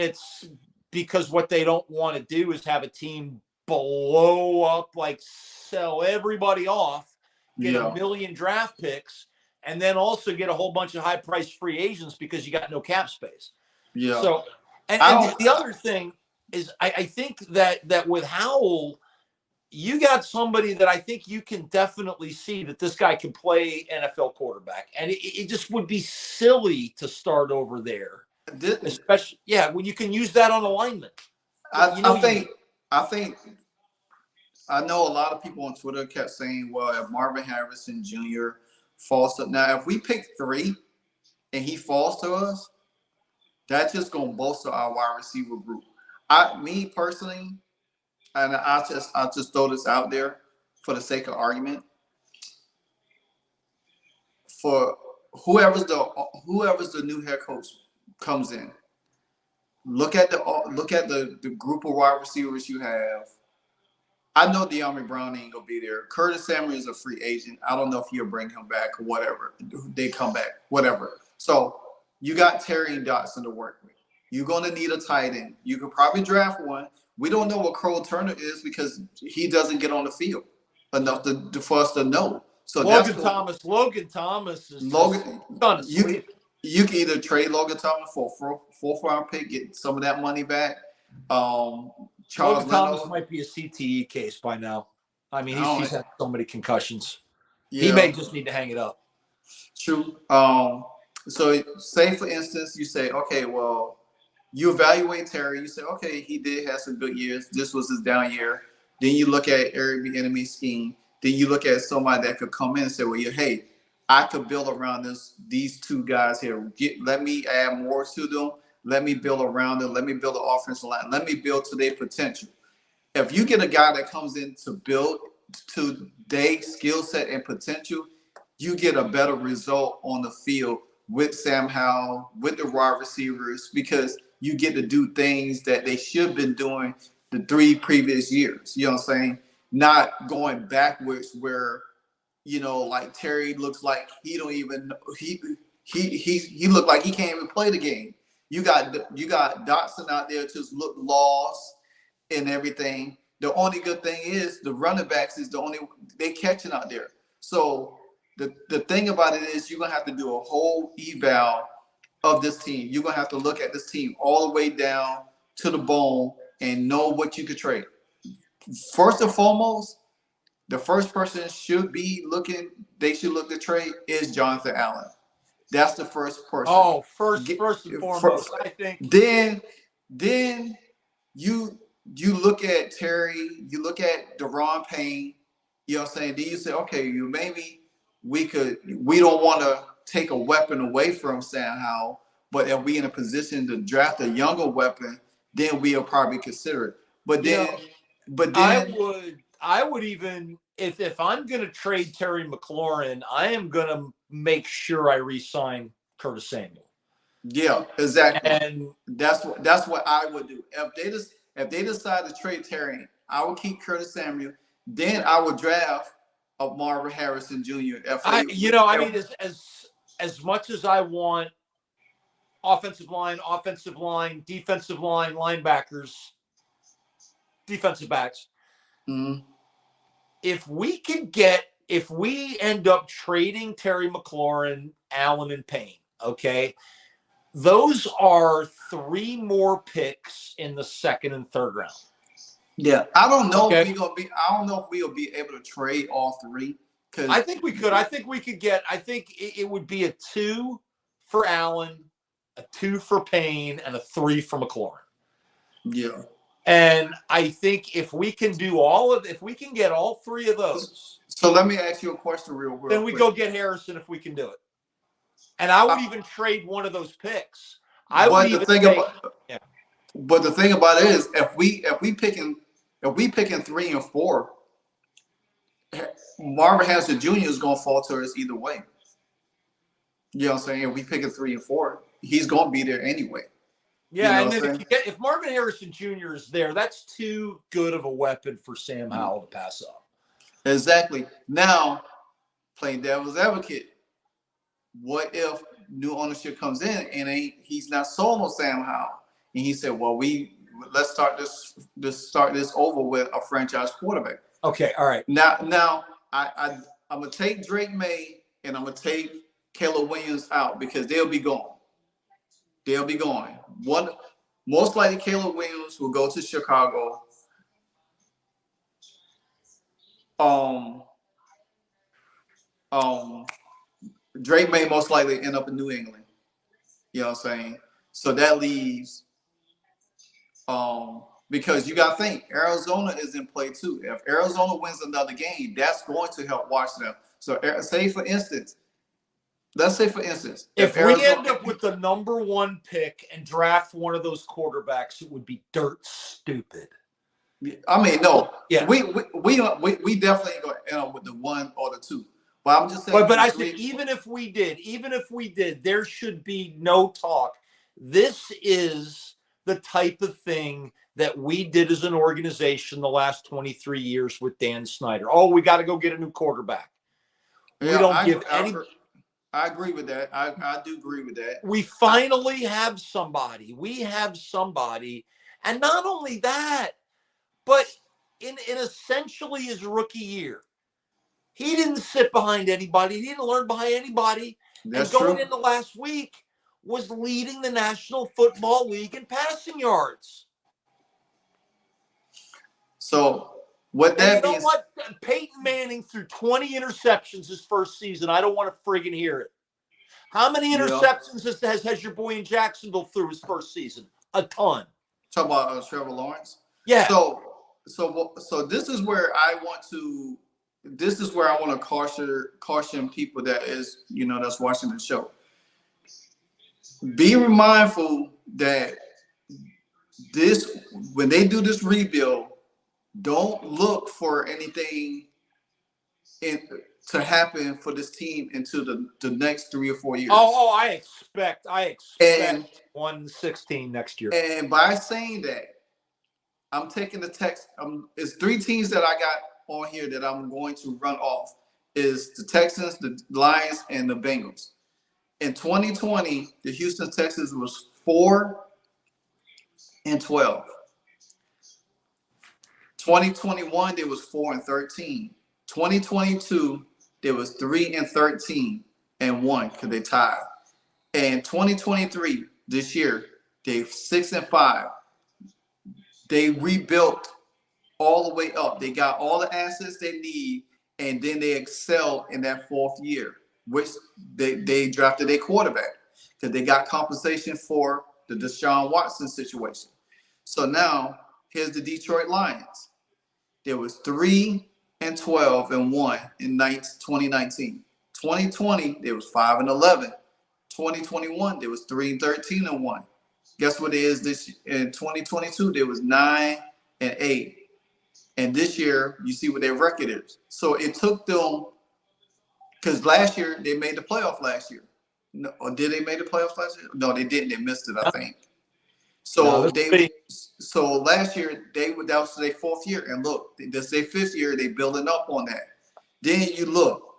Speaker 2: what they don't want to do is have a team blow up, like sell everybody off, get
Speaker 1: Yeah.
Speaker 2: a million draft picks, and then also get a whole bunch of high-priced free agents because you got no cap space.
Speaker 1: Yeah.
Speaker 2: So, and the other thing is, I think that with Howell, you got somebody that I think you can definitely see that this guy can play NFL quarterback, and it just would be silly to start over there. Especially, yeah, when you can use that on alignment.
Speaker 1: I know a lot of people on Twitter kept saying, well, if Marvin Harrison Jr. falls to, now if we pick 3 and he falls to us, that's just gonna bolster our wide receiver group. Me personally, and I'll just throw this out there for the sake of argument. For whoever's the new head coach comes in, look at the group of wide receivers you have. I know De'Ami Brown ain't gonna be there. Curtis Samuel is a free agent. I don't know if you'll bring him back or whatever. They come back, whatever. So you got Terry and Dotson to work with. You're gonna need a tight end. You could probably draft one. We don't know what Cole Turner is because he doesn't get on the field enough for us to know. So
Speaker 2: Logan Thomas is
Speaker 1: you can either trade Logan Thomas for a fourth round pick, get some of that money back.
Speaker 2: Logan Thomas might be a CTE case by now. I mean, he's had so many concussions. Yeah. He may just need to hang it up.
Speaker 1: True. So say for instance, you say, okay, well, you evaluate Terry. You say, okay, he did have some good years. This was his down year. Then you look at Eric Bieniemy's scheme. Then you look at somebody that could come in and say, well, hey, I could build around these 2 guys here. Let me add more to them. Let me build around them. Let me build an offensive line. Let me build to their potential. If you get a guy that comes in to build to their skill set and potential, you get a better result on the field with Sam Howell, with the wide receivers, because you get to do things that they should have been doing the 3 previous years. You know what I'm saying? Not going backwards where, like Terry looks like he don't even he looked like he can't even play the game. You got Dotson out there just look lost and everything. The only good thing is the running backs is they catching out there. So the thing about it is you're gonna have to do a whole eval of this team. You're gonna have to look at this team all the way down to the bone and know what you could trade. First and foremost, the first person they should look to trade is Jonathan Allen. That's the first person.
Speaker 2: Oh, first and foremost, I think.
Speaker 1: Then you look at Terry, you look at Daron Payne, you know what I'm saying? Then you say, okay, maybe we don't want to take a weapon away from Sam Howell, but if we in a position to draft a younger weapon, then we'll probably consider it. But then
Speaker 2: I would even if I'm going to trade Terry McLaurin, I am going to make sure I re-sign Curtis Samuel.
Speaker 1: Yeah, exactly.
Speaker 2: And
Speaker 1: that's what I would do. If they decide to trade Terry, I would keep Curtis Samuel. Then I would draft a Marvin Harrison Jr.
Speaker 2: As much as I want offensive line, defensive line, linebackers, defensive backs.
Speaker 1: Mm-hmm.
Speaker 2: If we end up trading Terry McLaurin, Allen, and Payne, okay, those are 3 more picks in the 2nd and 3rd round.
Speaker 1: Yeah, I don't know if we'll be able to trade all 3. Because
Speaker 2: I think we could. I think we could get. I think it would be a 2 for Allen, a 2 for Payne, and a 3 for McLaurin.
Speaker 1: Yeah.
Speaker 2: And I think if we can if we can get all 3 of those.
Speaker 1: So let me ask you a question real quick.
Speaker 2: Then we go get Harrison if we can do it. And I would even trade one of those picks. But the
Speaker 1: thing about it is if we picking 3 and 4, Marvin Harrison Jr. is gonna fall to us either way. You know what I'm saying? If we picking 3 and 4, he's gonna be there anyway. You
Speaker 2: Yeah,
Speaker 1: know
Speaker 2: and
Speaker 1: what
Speaker 2: then
Speaker 1: I'm saying?
Speaker 2: if Marvin Harrison Jr. is there, that's too good of a weapon for Sam Howell to pass up.
Speaker 1: Exactly. Now, playing devil's advocate, what if new ownership comes in and he's not sold on Sam Howell, and he said, "Well, let's start this over with a franchise quarterback."
Speaker 2: Okay, all right.
Speaker 1: Now, I'm gonna take Drake May and I'm gonna take Caleb Williams out because they'll be gone. They'll be going. One, most likely Caleb Williams will go to Chicago. Um, um, Drake may most likely end up in New England. You know what I'm saying? So that leaves because you gotta think Arizona is in play too. If Arizona wins another game, that's going to help Washington. So say for instance, let's say for instance,
Speaker 2: If we
Speaker 1: Arizona,
Speaker 2: end up with the number 1 pick and draft one of those quarterbacks, it would be dirt stupid.
Speaker 1: I mean, no,
Speaker 2: Yeah.
Speaker 1: we definitely ain't gonna end up with the 1 or the 2. But I'm just saying.
Speaker 2: But I said, even if we did, there should be no talk. This is the type of thing that we did as an organization the last 23 years with Dan Snyder. Oh, we got to go get a new quarterback. We don't give any.
Speaker 1: I agree with that. I do agree with that.
Speaker 2: We finally have somebody. We have somebody. And not only that, but in essentially his rookie year, he didn't sit behind anybody. He didn't learn behind anybody.
Speaker 1: That's
Speaker 2: and going
Speaker 1: true.
Speaker 2: into last week was leading the National Football League in passing yards.
Speaker 1: So what that
Speaker 2: and you
Speaker 1: means?
Speaker 2: know what? Peyton Manning threw 20 interceptions his first season. I don't want to friggin' hear it. How many interceptions has your boy in Jacksonville through his first season? A ton.
Speaker 1: Talk about Trevor Lawrence.
Speaker 2: Yeah.
Speaker 1: So this is where I want to. This is where I want to caution people that's watching the show. Be mindful that when they do this rebuild, don't look for anything to happen for this team into the next 3 or 4 years.
Speaker 2: I expect 116 next year.
Speaker 1: And by saying that, I'm taking the text. It's 3 teams that I got on here that I'm going to run off. Is the Texans, the Lions, and the Bengals. In 2020, the Houston Texans was 4-12. 2021, they was 4-13. 2022, there was 3-13 and 1 because they tied. And 2023, this year, they 6-5. They rebuilt all the way up. They got all the assets they need, and then they excel in that 4th year, which they drafted a quarterback because they got compensation for the Deshaun Watson situation. So now here's the Detroit Lions. There was 3-12 and 1 in 2019. 2020, there was 5-11. 2021, there was 3-13 and 1. Guess what it is this in 2022? There was 9-8. And this year, you see what their record is. So it took them, because last year they made the playoff last year. No, or did they make the playoffs last year? No, they didn't. They missed it, I think. So so last year that was their 4th year, and look, this is their 5th year. They building up on that. Then you look,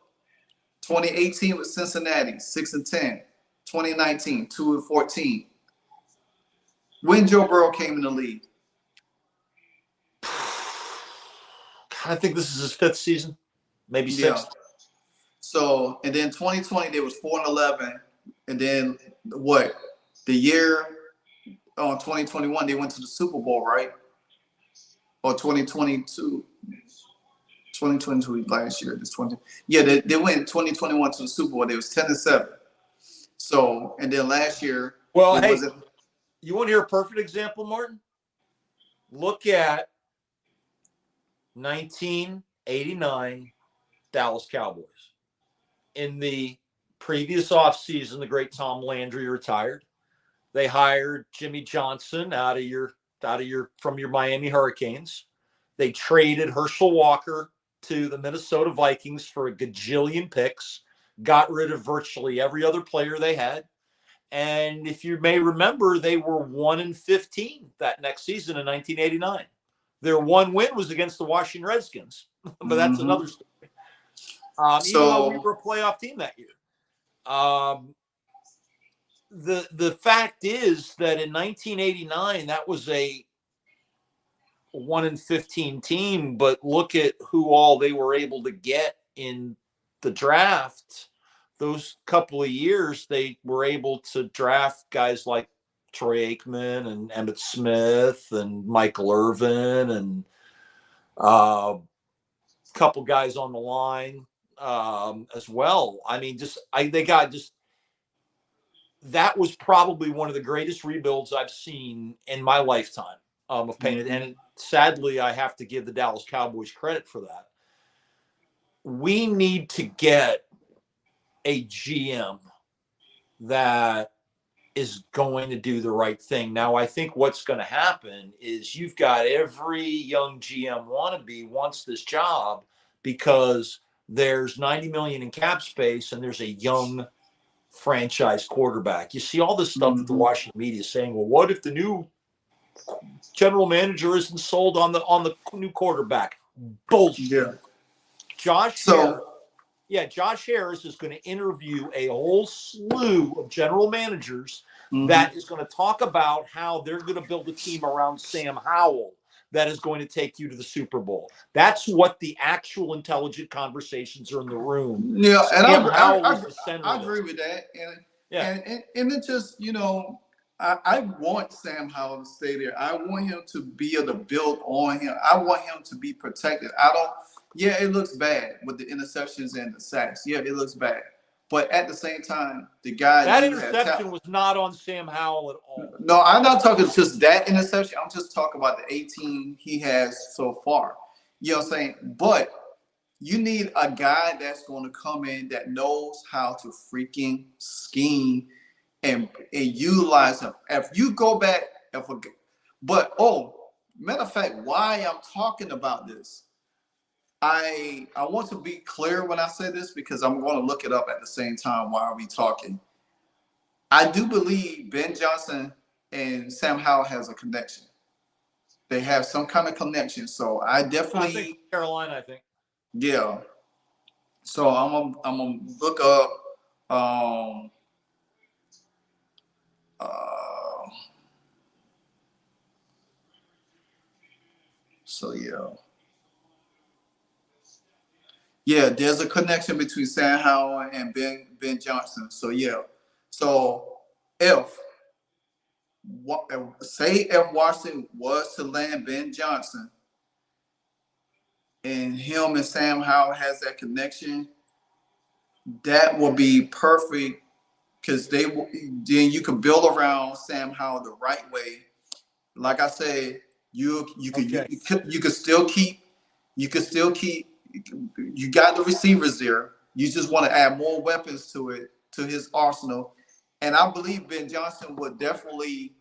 Speaker 1: 2018 with Cincinnati, 6-10. 2019, 2-14. When Joe Burrow came in the league,
Speaker 2: I think this is his 5th season, maybe 6th.
Speaker 1: Yeah. So, and then 2020, they was 4-11. And then what? The year on 2021, they went to the Super Bowl, right? Or 2022. 2022 last year. This 20. Yeah, they went 2021 to the Super Bowl. They was 10-7. So, and then last year.
Speaker 2: Well, hey, you want to hear a perfect example, Martin? Look at 1989 Dallas Cowboys. In the previous offseason, the great Tom Landry retired. They hired Jimmy Johnson from your Miami Hurricanes. They traded Herschel Walker to the Minnesota Vikings for a gajillion picks, got rid of virtually every other player they had, And if you may remember, they were 1-15 that next season in 1989. Their one win was against the Washington Redskins, but that's another story. Even though we
Speaker 1: So
Speaker 2: were a playoff team that year. The fact is that in 1989, that was a 1-15 team, but look at who all they were able to get in the draft. Those couple of years, they were able to draft guys like Troy Aikman and Emmitt Smith and Michael Irvin and a couple guys on the line as well. I mean, that was probably one of the greatest rebuilds I've seen in my lifetime of painted. And sadly, I have to give the Dallas Cowboys credit for that. We need to get a GM that is going to do the right thing. Now, I think what's going to happen is you've got every young GM wannabe wants this job because there's $90 million in cap space and there's a young franchise quarterback. You see all this stuff that the Washington media is saying, well, what if the new general manager isn't sold on the new quarterback? Bullshit.
Speaker 1: Yeah.
Speaker 2: Josh Harris is going to interview a whole slew of general managers that is going to talk about how they're going to build a team around Sam Howell that is going to take you to the Super Bowl. That's what the actual intelligent conversations are in the room.
Speaker 1: Yeah, and
Speaker 2: I
Speaker 1: agree with that. And it just, I want Sam Howell to stay there. I want him to be able to build on him. I want him to be protected. Yeah, it looks bad with the interceptions and the sacks. Yeah, it looks bad. But at the same time, the guy
Speaker 2: that interception was not on Sam Howell at all.
Speaker 1: No, I'm not talking just that interception. I'm just talking about the 18 he has so far. You know what I'm saying? But you need a guy that's going to come in that knows how to freaking scheme and utilize him. If you go back, matter of fact, why I'm talking about this, I want to be clear when I say this because I'm going to look it up at the same time. Why are we talking? I do believe Ben Johnson and Sam Howell has a connection. They have some kind of connection. So I
Speaker 2: think Carolina, I think.
Speaker 1: Yeah. So I'm gonna look up so yeah, there's a connection between Sam Howell and Ben Johnson. So yeah. So if Washington was to land Ben Johnson and him and Sam Howell has that connection, that will be perfect because then you can build around Sam Howell the right way. Like I said, you could still keep you got the receivers there. You just want to add more weapons to his arsenal. And I believe Ben Johnson would definitely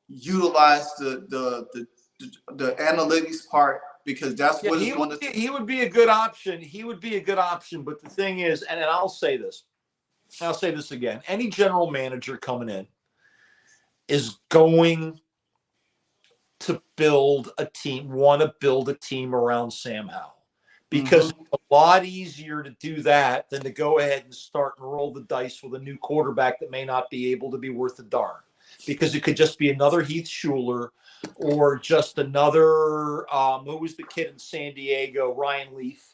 Speaker 1: utilize the analytics part because that's what he's going to.
Speaker 2: He would be a good option. He would be a good option. But the thing is, and I'll say this again: any general manager coming in is going to build a team around Sam Howell. Because it's a lot easier to do that than to go ahead and start and roll the dice with a new quarterback that may not be able to be worth a darn. Because it could just be another Heath Schuler or just another, who was the kid in San Diego, Ryan Leaf.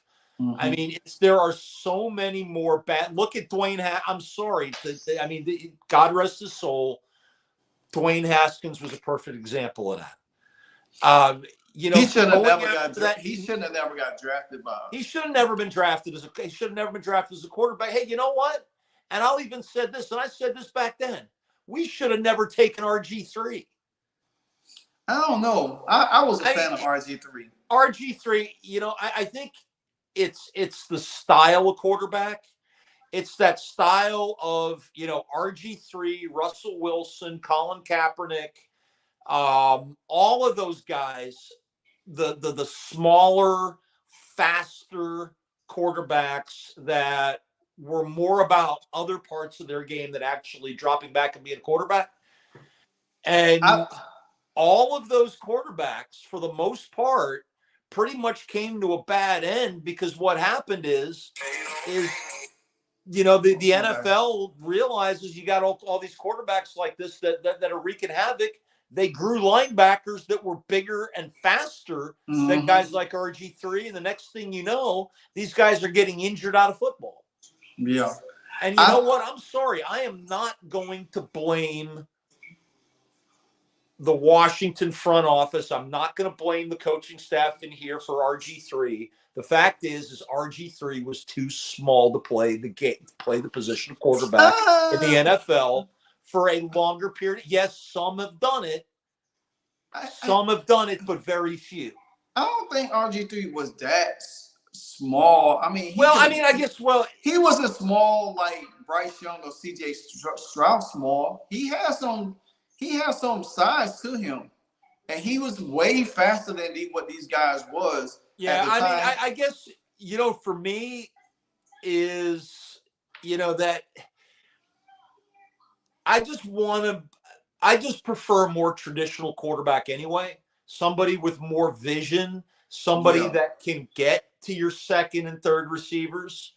Speaker 2: I mean, there are so many more bad. Look at Dwayne. I'm sorry. God rest his soul. Dwayne Haskins was a perfect example of that. He
Speaker 1: shouldn't have never got drafted. He shouldn't have never got drafted by.
Speaker 2: He should have never been drafted as a quarterback. Hey, you know what? And I'll even said this, and I said this back then. We should have never taken RG3.
Speaker 1: I don't know. I was a fan of RG3.
Speaker 2: RG3, I think it's the style of quarterback. It's that style of, RG3, Russell Wilson, Colin Kaepernick, all of those guys, the smaller, faster quarterbacks that were more about other parts of their game than actually dropping back and being a quarterback. And
Speaker 1: I,
Speaker 2: all of those quarterbacks, for the most part, pretty much came to a bad end because what happened is the NFL realizes you got all these quarterbacks like this that are wreaking havoc. They grew linebackers that were bigger and faster than guys like RG3. And the next thing you know, these guys are getting injured out of football.
Speaker 1: Yeah.
Speaker 2: And you know what? I'm sorry. I am not going to blame the Washington front office. I'm not going to blame the coaching staff in here for RG3. The fact is RG3 was too small to play the position of quarterback in the NFL for a longer period. Yes, some have done it. Some have done it, but very few.
Speaker 1: I don't think RG3 was that small. I mean, he wasn't small like Bryce Young or CJ Stroud small. He has some size to him, and he was way faster than what these guys was.
Speaker 2: Yeah, I guess for me is that I just prefer a more traditional quarterback anyway. Somebody with more vision, somebody that can get to your second and third receivers.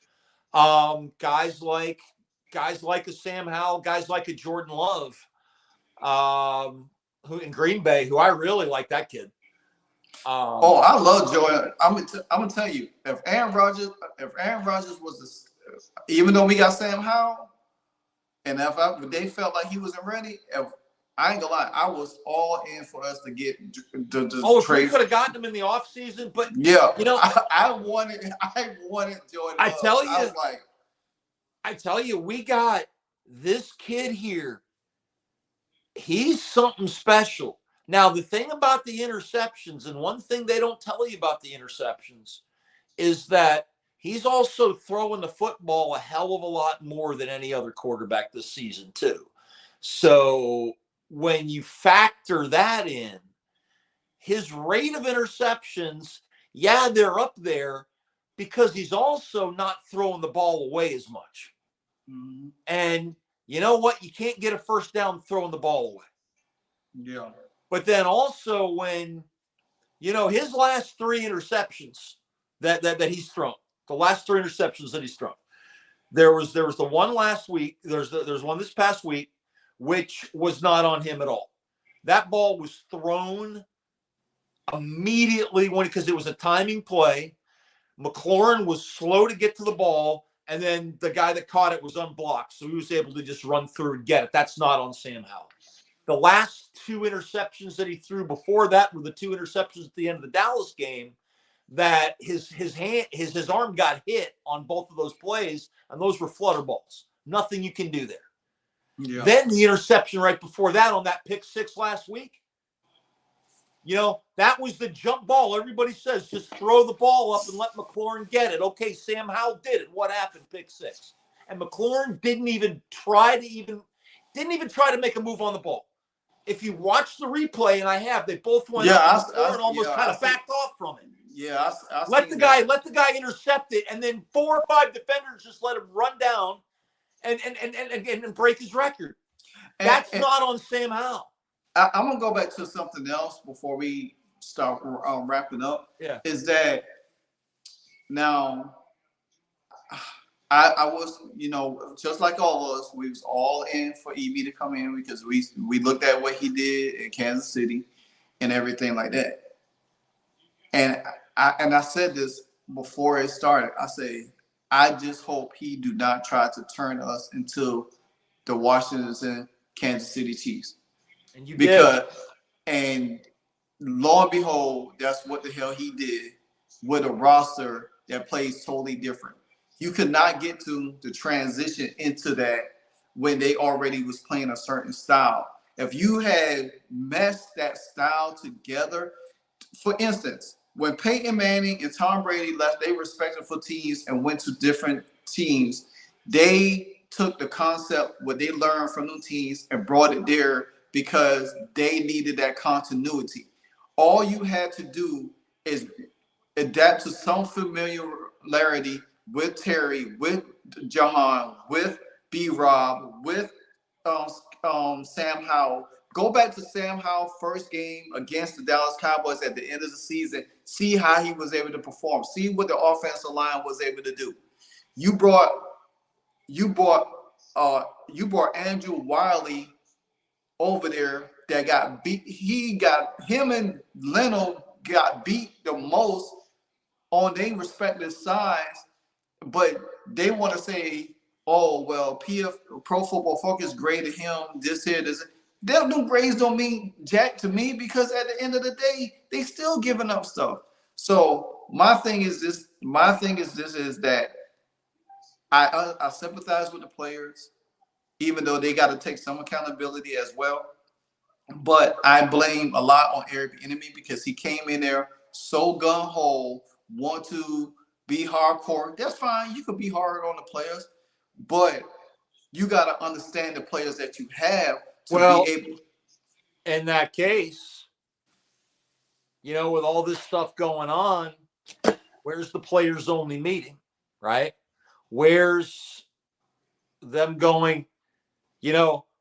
Speaker 2: Guys like a Sam Howell, guys like a Jordan Love, who in Green Bay, who I really like that kid.
Speaker 1: I love Jordan. I'm gonna tell you, if Aaron Rodgers was even though we got Sam Howell, and if they felt like he wasn't ready, I ain't gonna lie, I was all in for us to get the trade.
Speaker 2: We could have gotten him in the offseason, but
Speaker 1: I wanted Jordan.
Speaker 2: I tell you, we got this kid here. He's something special. Now, the thing about the interceptions, and one thing they don't tell you about the interceptions, is that he's also throwing the football a hell of a lot more than any other quarterback this season, too. So when you factor that in, his rate of interceptions, they're up there because he's also not throwing the ball away as much.
Speaker 1: Mm-hmm.
Speaker 2: And you know what? You can't get a first down throwing the ball away.
Speaker 1: Yeah.
Speaker 2: But then also when, his last three interceptions that he's thrown, the last three interceptions that he's thrown, there was the one last week. There's one this past week, which was not on him at all. That ball was thrown immediately because it was a timing play. McLaurin was slow to get to the ball, and then the guy that caught it was unblocked, so he was able to just run through and get it. That's not on Sam Howell. The last two interceptions that he threw before that were the two interceptions at the end of the Dallas game that his arm got hit on both of those plays, and those were flutter balls. Nothing you can do there.
Speaker 1: Yeah.
Speaker 2: Then the interception right before that on that pick six last week, that was the jump ball. Everybody says just throw the ball up and let McLaurin get it. Okay, Sam Howell did it. What happened? Pick six. And McLaurin didn't even try to make a move on the ball. If you watch the replay, and they both went up and almost kind of backed off from it.
Speaker 1: Yeah,
Speaker 2: let the guy intercept it, and then 4 or 5 defenders just let him run down and break his record. That's not on Sam Howell.
Speaker 1: I'm gonna go back to something else before we start wrapping up.
Speaker 2: Yeah,
Speaker 1: is that now? I was, just like all of us, we was all in for EB to come in because we looked at what he did in Kansas City and everything like that. And I said this before it started. I say, I just hope he do not try to turn us into the Washington and Kansas City Chiefs.
Speaker 2: And you did.
Speaker 1: And lo and behold, that's what the hell he did with a roster that plays totally different. You could not get to the transition into that when they already was playing a certain style. If you had meshed that style together, for instance, when Peyton Manning and Tom Brady left their respective teams and went to different teams, they took the concept, what they learned from them teams, and brought it there because they needed that continuity. All you had to do is adapt to some familiarity with Terry, with Jahan, with B-Rob, with Sam Howell. Go back to Sam Howell's first game against the Dallas Cowboys at the end of the season. See how he was able to perform. See what the offensive line was able to do. You brought Andrew Wiley over there that got beat. Him and Leno got beat the most on their respective sides, but they want to say, oh, well, Pro Football Focus graded him this here, this. Them grades don't mean jack to me because at the end of the day, they still giving up stuff. So my thing is this is that I sympathize with the players, even though they got to take some accountability as well. But I blame a lot on Eric Bieniemy because he came in there so gung-ho, want to be hardcore. That's fine. You could be hard on the players, but you got to understand the players that you have to be able.
Speaker 2: In that case, with all this stuff going on, where's the players only meeting, right? Where's them going,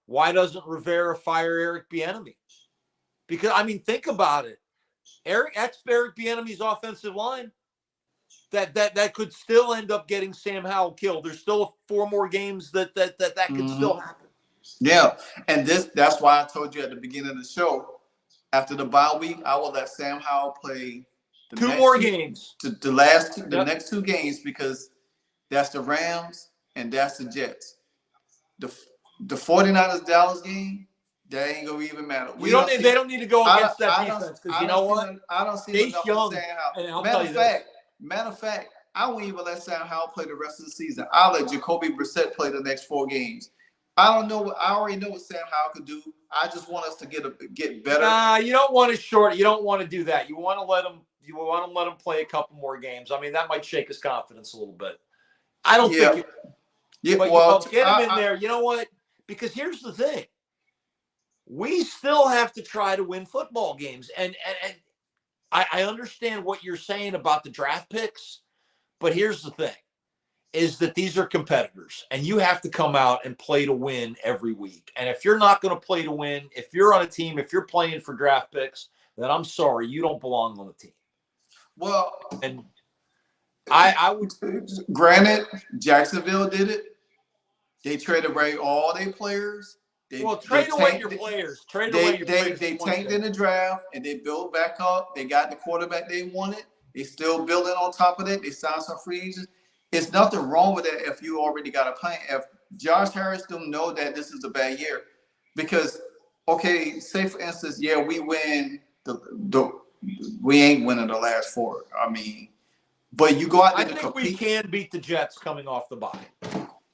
Speaker 2: why doesn't Rivera fire Eric Bieniemy? Because, think about it. Eric Bieniemy's offensive line, that could still end up getting Sam Howell killed. There's still 4 more games that could still happen.
Speaker 1: Yeah, and that's why I told you at the beginning of the show, after the bye week, I will let Sam Howell play
Speaker 2: the next 2 more games.
Speaker 1: The next 2 games, because that's the Rams and that's the Jets. The 49ers Dallas game, that ain't gonna even matter.
Speaker 2: They don't need to go against that defense, because you know what?
Speaker 1: I don't see
Speaker 2: Chase
Speaker 1: enough
Speaker 2: Young,
Speaker 1: of Sam Howell.
Speaker 2: Matter
Speaker 1: of fact, I won't even let Sam Howell play the rest of the season. I'll let Jacoby Brissett play the next 4 games. I already know what Sam Howell could do. I just want us to get better.
Speaker 2: Nah, you don't want to do that. You want to let him play a couple more games. That might shake his confidence a little bit. I don't think get him in there. You know what? Because here's the thing. We still have to try to win football games. And I understand what you're saying about the draft picks, but here's the thing, is that these are competitors, and you have to come out and play to win every week. And if you're not going to play to win, if you're on a team, if you're playing for draft picks, then I'm sorry, you don't belong on the team.
Speaker 1: Well,
Speaker 2: and I would.
Speaker 1: Granted, Jacksonville did it. They traded away all their players.
Speaker 2: Trade away your players.
Speaker 1: They tanked in the draft, and they built back up. They got the quarterback they wanted. They still building on top of it. They signed some free agents. It's nothing wrong with that if you already got a plan. If Josh Harris don't know that this is a bad year, because say for instance, we win we ain't winning the last 4. But you go out there to compete.
Speaker 2: We can beat the Jets coming off the bye.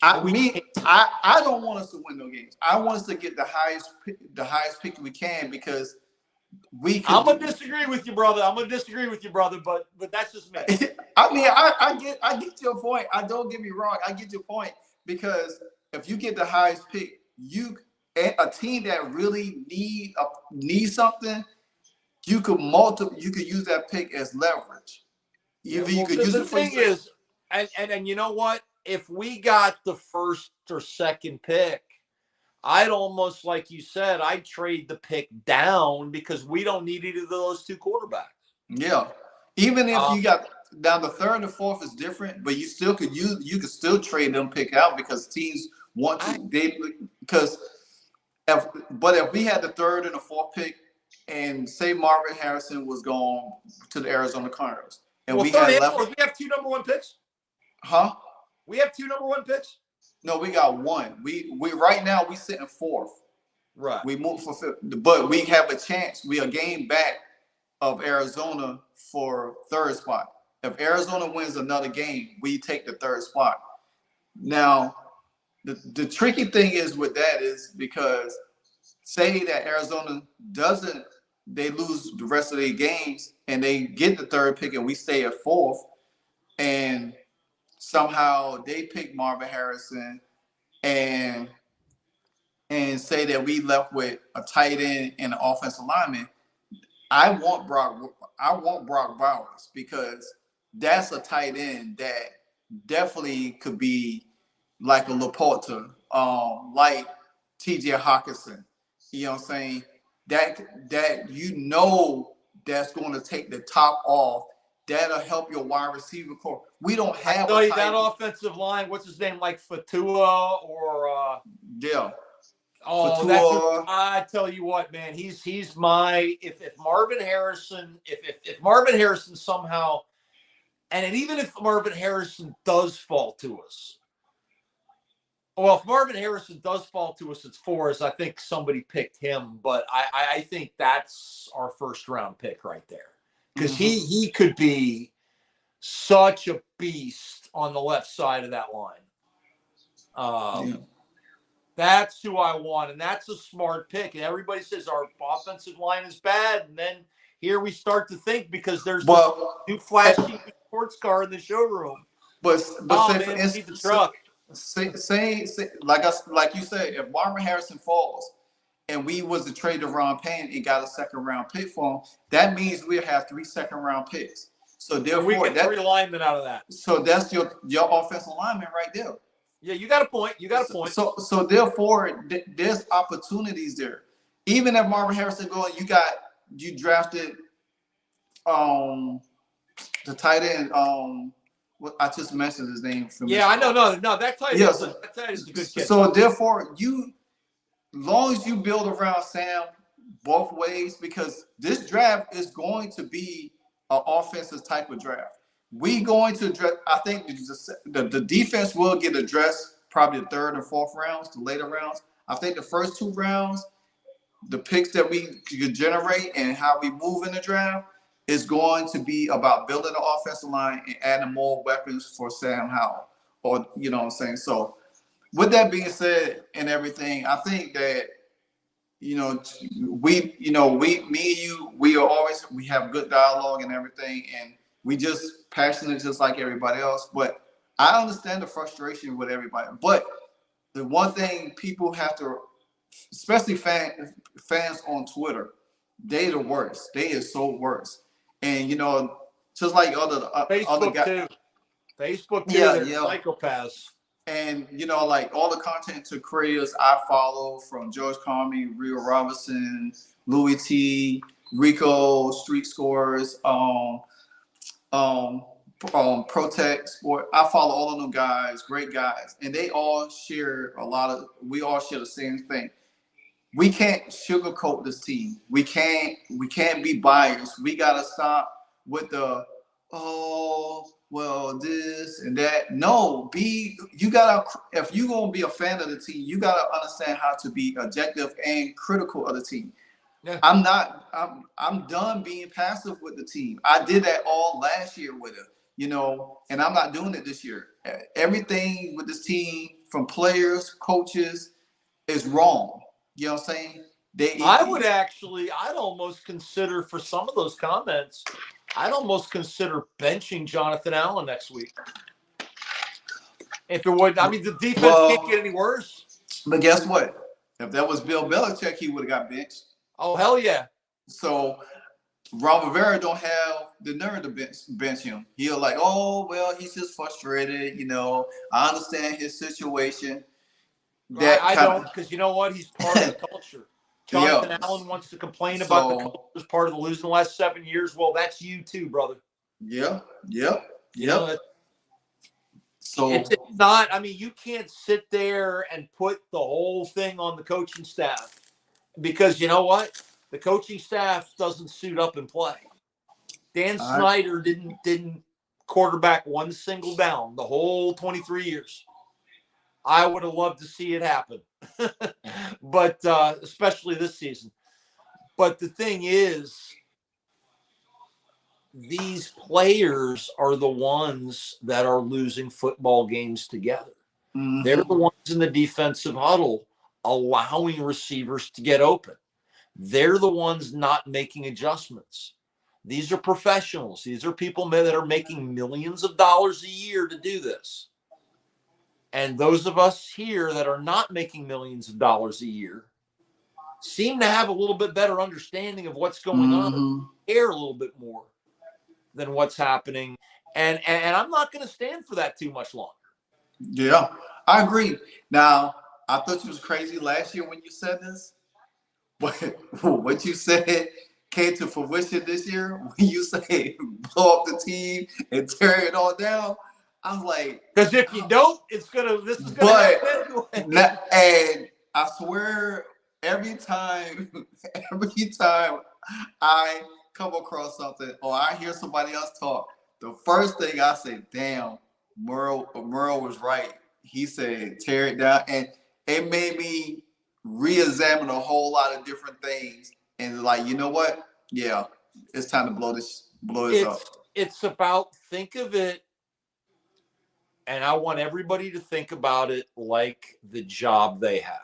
Speaker 1: I don't want us to win no games. I want us to get the highest pick we can, because I'm
Speaker 2: gonna disagree with you, brother. But that's just me.
Speaker 1: I get your point. Don't get me wrong. I get your point, because if you get the highest pick, a team that really need something, you could use that pick as leverage.
Speaker 2: The thing is, and you know what? If we got the first or second pick, I'd almost, like you said, I'd trade the pick down, because we don't need either of those 2 quarterbacks. Yeah.
Speaker 1: Even if you got down the 3rd and 4th is different, but you could still trade them pick out, because teams want to. If we had the 3rd and the 4th pick, and say Marvin Harrison was going to the Arizona Cardinals, and we have
Speaker 2: 2 number 1 picks.
Speaker 1: Huh?
Speaker 2: We have 2 number 1 picks.
Speaker 1: No, we got 1. We right now we sit in 4th.
Speaker 2: Right.
Speaker 1: We move for 5th, but we have a chance. We are a game back of Arizona for 3rd spot. If Arizona wins another game, we take the 3rd spot. Now, the tricky thing is with that is, because say that Arizona they lose the rest of their games and they get the 3rd pick and we stay at 4th, and somehow they pick Marvin Harrison and say that we left with a tight end and an offensive lineman. I want Brock Bowers, because that's a tight end that definitely could be like a Laporta, like T.J. Hawkinson. You know what I'm saying? That that's going to take the top off. That'll help your wide receiver core. We don't
Speaker 2: I
Speaker 1: have
Speaker 2: tell
Speaker 1: a
Speaker 2: you, that
Speaker 1: tight.
Speaker 2: offensive line, what's his name, like Fatua or
Speaker 1: Yeah.
Speaker 2: oh, that dude,
Speaker 1: Fatua.
Speaker 2: I tell you what, man, he's my if Marvin Harrison, if Marvin Harrison somehow, and even if Marvin Harrison does fall to us, well, if Marvin Harrison does fall to us, it's for us. I think somebody picked him, but I think that's our first round pick right there because he could be such a beast on the left side of that line.
Speaker 1: Yeah.
Speaker 2: That's who I want, and that's a smart pick. And everybody says our offensive line is bad, and then here we start to think because there's this new flashy sports car in the showroom.
Speaker 1: But
Speaker 2: Oh
Speaker 1: say
Speaker 2: man,
Speaker 1: for
Speaker 2: we need the
Speaker 1: instance,
Speaker 2: truck.
Speaker 1: say like you said, if Marvin Harrison falls and we was to trade to Ron Payne and got a second round pick for him, that means we'll have 3 second round picks. So therefore,
Speaker 2: we get 3 linemen out of that.
Speaker 1: So that's your offensive lineman right there.
Speaker 2: Yeah, you got a point.
Speaker 1: So therefore, there's opportunities there. Even if Marvin Harrison going, you drafted the tight end I just mentioned his name.
Speaker 2: Yeah, I know. No, that tight end is a good kid.
Speaker 1: So therefore, long as you build around Sam both ways, because this draft is going to be an offensive type of draft. We going to address. I think the defense will get addressed probably the 3rd and 4th rounds, the later rounds. I think the first 2 rounds, the picks that we could generate and how we move in the draft is going to be about building the offensive line and adding more weapons for Sam Howell. Or you know what I'm saying? So with that being said and everything, I think that me and you, we have good dialogue and everything, and we just passionate just like everybody else. But I understand the frustration with everybody. But the one thing people have to, especially fans on Twitter, they the worst. They is so worse. And just like other guys,
Speaker 2: too. Facebook too.
Speaker 1: Yeah,
Speaker 2: They're psychopaths.
Speaker 1: And like all the content creators I follow, from George Carmi, Rio Robinson, Louis T, Rico, Street Scores, Protect Sport. I follow all of them guys, great guys, and they all share we all share the same thing. We can't sugarcoat this team. We can't be biased. We gotta stop with the this and that. No, you gotta, if you're gonna be a fan of the team, you gotta understand how to be objective and critical of the team. Yeah. I'm done being passive with the team. I did that all last year with it, and I'm not doing it this year. Everything with this team, from players, coaches, is wrong. You know what I'm saying?
Speaker 2: I'd almost consider, for some of those comments, I'd almost consider benching Jonathan Allen next week. If it would, I mean, the defense can't get any worse.
Speaker 1: But guess what? If that was Bill Belichick, he would have got benched.
Speaker 2: Oh, hell yeah.
Speaker 1: So Ron Rivera don't have the nerve to bench him. He'll like, he's just frustrated. I understand his situation.
Speaker 2: I don't, because you know what? He's part of the culture. Jonathan Allen wants to complain about the culture as part of the losing the last 7 years. Well, that's you too, brother.
Speaker 1: Yeah.
Speaker 2: So it's not. I mean, you can't sit there and put the whole thing on the coaching staff, because you know what? The coaching staff doesn't suit up and play. Dan Snyder didn't quarterback one single down the whole 23 years. I would have loved to see it happen, but especially this season. But the thing is, these players are the ones that are losing football games together. Mm-hmm. They're the ones in the defensive huddle allowing receivers to get open. They're the ones not making adjustments. These are professionals. These are people that are making millions of dollars a year to do this. And those of us here that are not making millions of dollars a year seem to have a little bit better understanding of what's going on and care a little bit more than what's happening. And I'm not going to stand for that too much longer.
Speaker 1: Yeah. I agree. Now, I thought you was crazy last year when you said this, but what you said came to fruition this year when you say blow up the team and tear it all down. I was like,
Speaker 2: Because if you
Speaker 1: oh.
Speaker 2: don't, this is gonna
Speaker 1: But
Speaker 2: happen anyway.
Speaker 1: and I swear every time, every time I come across something or I hear somebody else talk, the first thing I say, damn, Merle was right. He said tear it down. And it made me re-examine a whole lot of different things. And like, you know what? Yeah, it's time to blow this up.
Speaker 2: It's about, think of it, and I want everybody to think about it like the job they have.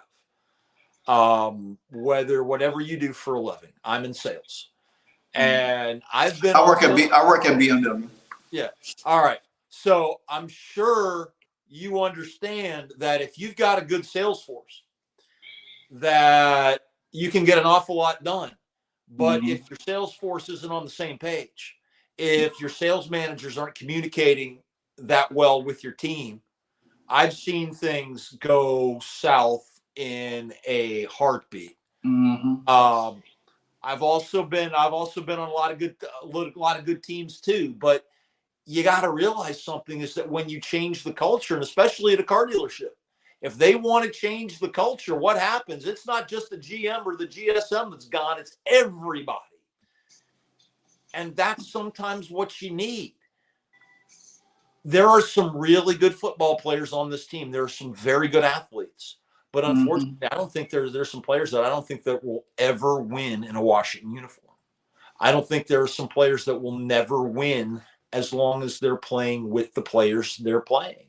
Speaker 2: Whatever you do for a living. I'm in sales. And I've been
Speaker 1: I work at BMW.
Speaker 2: Yeah. All right. So I'm sure you understand that if you've got a good sales force, that you can get an awful lot done. But if your sales force isn't on the same page, if your sales managers aren't communicating that well with your team, I've seen things go south in a heartbeat. I've also been on a lot of good teams too. But you got to realize something is that when you change the culture, and especially at a car dealership, if they want to change the culture, what happens? It's not just the GM or the GSM that's gone; it's everybody. And that's sometimes what you need. There are some really good football players on this team. There are some very good athletes. But unfortunately, I don't think there's some players that I don't think that will ever win in a Washington uniform. I don't think there are some players that will never win as long as they're playing with the players they're playing.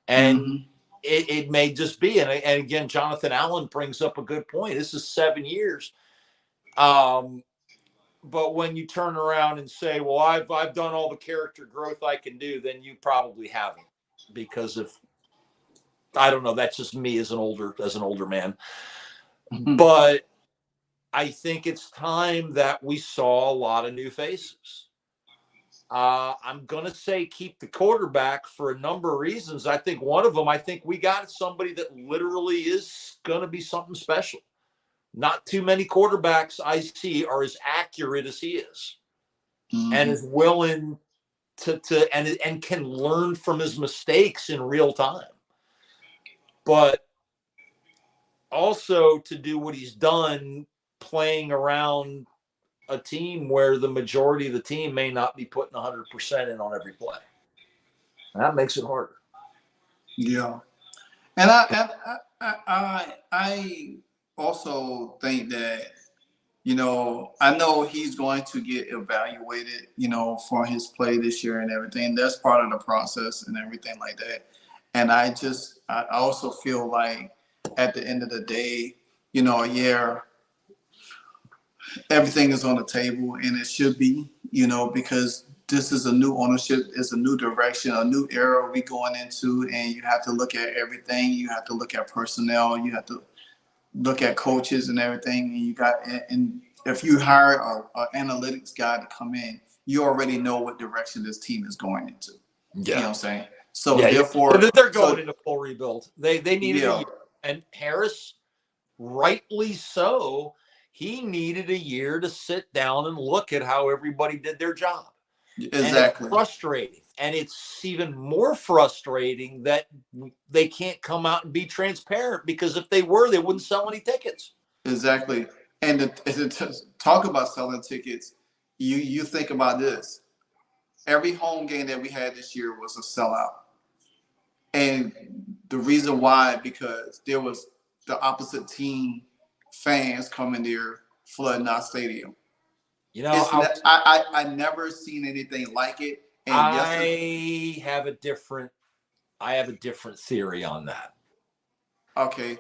Speaker 2: And it may just be, and again, Jonathan Allen brings up a good point. This is 7 years. But when you turn around and say, well, I've done all the character growth I can do, then you probably haven't, because if, I don't know, that's just me as an older man. But I think it's time that we saw a lot of new faces. I'm going to say keep the quarterback for a number of reasons. I think one of them, I think we got somebody that literally is going to be something special. Not too many quarterbacks I see are as accurate as he is, and is willing and can learn from his mistakes in real time. But also to do what he's done, playing around a team where the majority of the team may not be putting 100% in on every play. And that makes it harder.
Speaker 1: Yeah. And I also think that, you know, I know he's going to get evaluated, you know, for his play this year and everything. That's part of the process and everything like that. And I also feel like at the end of the day, you know, everything is on the table, and it should be, you know, because this is a new ownership, it's a new direction, a new era we going into, and you have to look at everything. You have to look at personnel, you have to look at coaches and everything, and if you hire a analytics guy to come in, you already know what direction this team is going into. You know what I'm saying? So therefore,
Speaker 2: they're going into full rebuild. They needed a year. And Harris, rightly so, he needed a year to sit down and look at how everybody did their job.
Speaker 1: Exactly.
Speaker 2: And it's frustrating. And it's even more frustrating that they can't come out and be transparent, because if they were, they wouldn't sell any tickets.
Speaker 1: Exactly. And to talk about selling tickets, you think about this. Every home game that we had this year was a sellout. And the reason why, because there was the opposite team fans coming there flooding our stadium.
Speaker 2: You know,
Speaker 1: I never seen anything like it. And
Speaker 2: I have a different theory on that.
Speaker 1: Okay.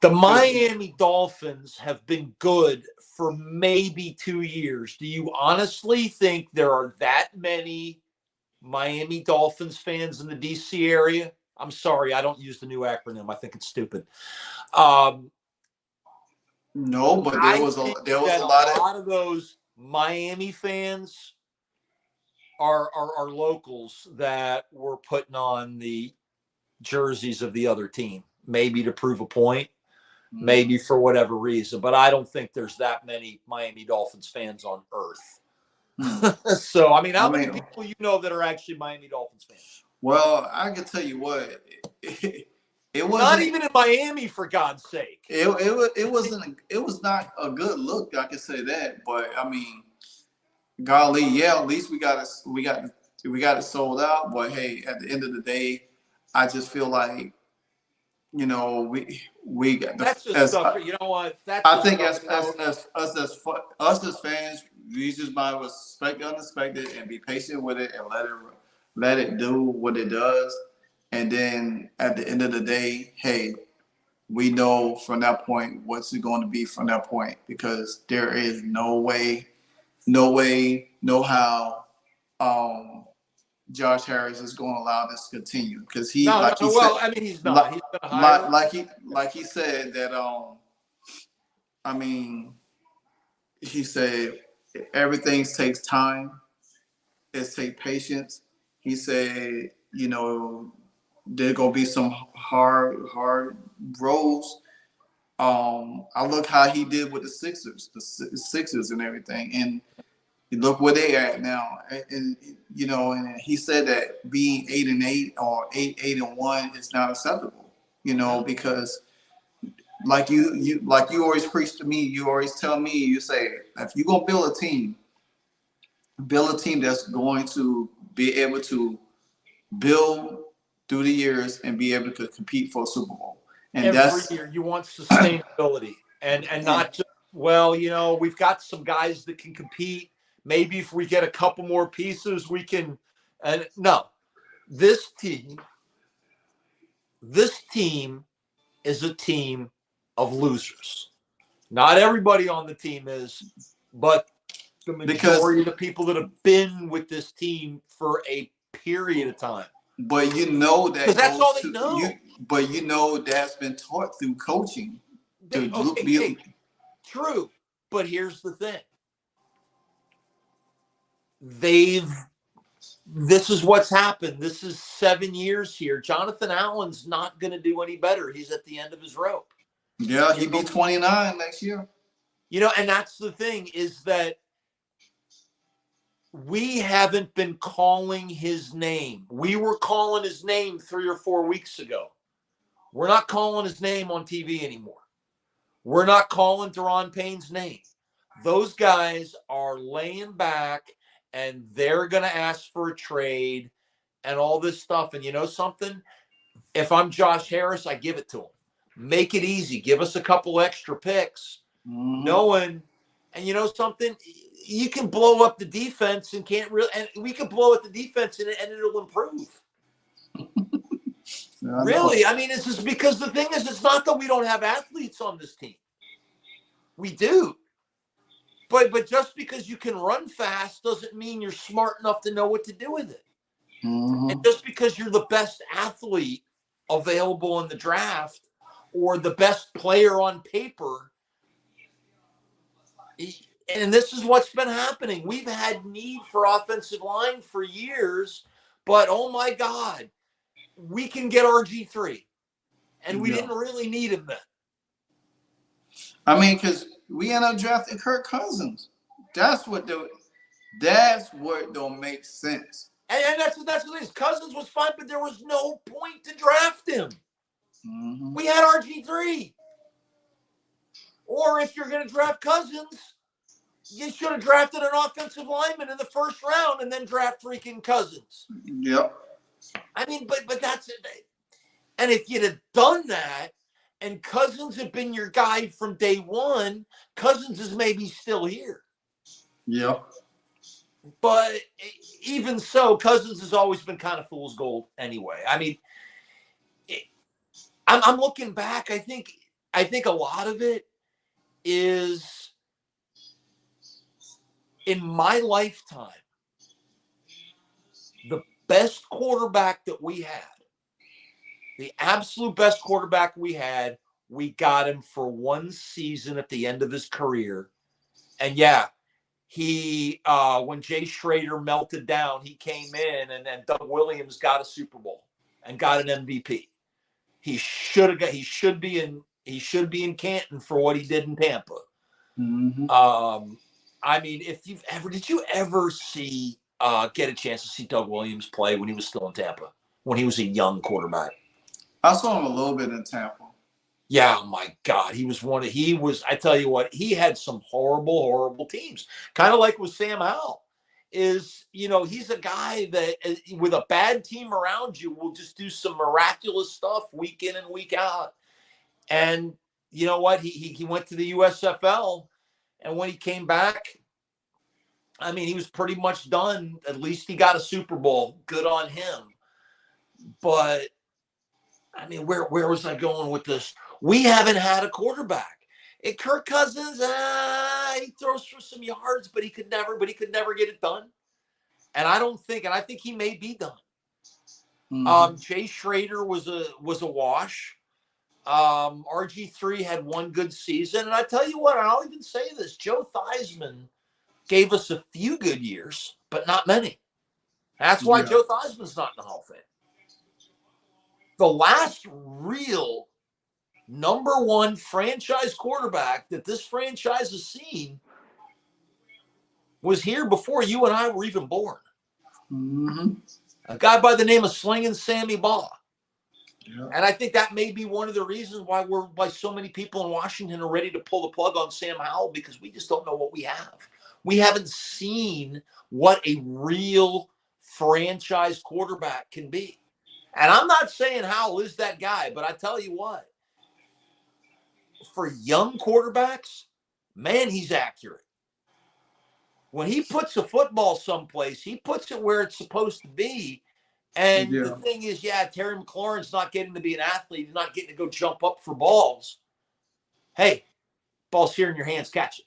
Speaker 2: The Miami Dolphins have been good for maybe 2 years. Do you honestly think there are that many Miami Dolphins fans in the DC area? I'm sorry, I don't use the new acronym. I think it's stupid.
Speaker 1: No, but there was a lot
Speaker 2: of those Miami fans are locals that were putting on the jerseys of the other team, maybe to prove a point, maybe for whatever reason. But I don't think there's that many Miami Dolphins fans on earth. So, I mean, how many people you know that are actually Miami Dolphins fans?
Speaker 1: Well, I can tell you what, it wasn't
Speaker 2: not even in Miami, for God's sake.
Speaker 1: It was not a good look. I can say that, but I mean, golly, yeah, at least we got it sold out. But hey, at the end of the day, I just feel like, you know, we got
Speaker 2: that's just stuff. You know what? That's
Speaker 1: I think as us as fans, we just might well expect the unexpected and be patient with it and let it do what it does. And then at the end of the day, hey, we know from that point what's it going to be from that point, because there is no how Josh Harris is going to allow this to continue, because he's not.
Speaker 2: I mean, he's not. He's going to hire.
Speaker 1: Like he said that. I mean, he said everything takes time. It takes patience. He said, you know, there's gonna be some hard roles. I look how he did with the Sixers and everything, and look where they are at now. And you know, and he said that being 8-8 or 8-1 is not acceptable. You know, because like you always preach to me, you always tell me, you say, if you're gonna build a team that's going to be able to build through the years and be able to compete for a Super Bowl. And
Speaker 2: every year you want sustainability and not just, well, you know, we've got some guys that can compete. Maybe if we get a couple more pieces, we can. And no, this team is a team of losers. Not everybody on the team is, but the majority of the people that have been with this team for a period of time.
Speaker 1: But you know that,
Speaker 2: because that's all they know.
Speaker 1: But you know that's been taught through coaching.
Speaker 2: True, but here's the thing: this is what's happened. This is 7 years here. Jonathan Allen's not going to do any better. He's at the end of his rope.
Speaker 1: Yeah, he'll be 29 next year.
Speaker 2: You know, and that's the thing, is that we haven't been calling his name. We were calling his name 3 or 4 weeks ago. We're not calling his name on TV anymore. We're not calling Deron Payne's name. Those guys are laying back and they're going to ask for a trade and all this stuff. And you know something? If I'm Josh Harris, I give it to him. Make it easy. Give us a couple extra picks. Knowing, and you know something? You can blow up the defense and we can blow up the defense and it'll improve. Really? I mean, it's just because the thing is, it's not that we don't have athletes on this team. We do. But just because you can run fast doesn't mean you're smart enough to know what to do with it. And just because you're the best athlete available in the draft or the best player on paper, and this is what's been happening. We've had need for offensive line for years, but oh my God, we can get RG3, and we didn't really need him then.
Speaker 1: I mean, because we end up drafting Kirk Cousins. That's what don't make sense.
Speaker 2: And that's what it is. Cousins was fine, but there was no point to draft him. We had RG3. Or if you're going to draft Cousins, you should have drafted an offensive lineman in the first round and then draft freaking Cousins.
Speaker 1: Yep.
Speaker 2: I mean, but that's it. And if you'd have done that and Cousins had been your guy from day one, Cousins is maybe still here.
Speaker 1: Yep.
Speaker 2: But even so, Cousins has always been kind of fool's gold anyway. I mean, I'm looking back. I think a lot of it is, in my lifetime, the best quarterback that we had, the absolute best quarterback we had, we got him for one season at the end of his career. And yeah, he when Jay Schrader melted down, he came in and then Doug Williams got a Super Bowl. and got an MVP. He should be in Canton for what he did in Tampa.
Speaker 1: Mm-hmm.
Speaker 2: I mean, did you ever get a chance to see Doug Williams play when he was still in Tampa, when he was a young quarterback?
Speaker 1: I saw him a little bit in Tampa.
Speaker 2: Yeah, oh my God. I tell you what, he had some horrible, horrible teams. Kind of like with Sam Howell. He's a guy that with a bad team around you will just do some miraculous stuff week in and week out. And you know what? He went to the USFL, and when he came back, I mean, he was pretty much done. At least he got a Super Bowl. Good on him. But I mean, where was I going with this? We haven't had a quarterback. Kirk Cousins, he throws for some yards, but he could never get it done. And I think he may be done.
Speaker 1: Mm-hmm.
Speaker 2: Jay Schrader was a wash. RG3 had one good season. And I tell you what, I'll even say this. Joe Theismann gave us a few good years, but not many. That's why Joe Theismann's not in the Hall of Fame. The last real number one franchise quarterback that this franchise has seen was here before you and I were even born.
Speaker 1: Mm-hmm.
Speaker 2: A guy by the name of Slingin' Sammy Baugh.
Speaker 1: Yeah.
Speaker 2: And I think that may be one of the reasons why so many people in Washington are ready to pull the plug on Sam Howell, because we just don't know what we have. We haven't seen what a real franchise quarterback can be. And I'm not saying Howell is that guy, but I tell you what, for young quarterbacks, man, he's accurate. When he puts a football someplace, he puts it where it's supposed to be. And the thing is, Terry McLaurin's not getting to be an athlete. He's not getting to go jump up for balls. Hey, ball's here in your hands, catch it.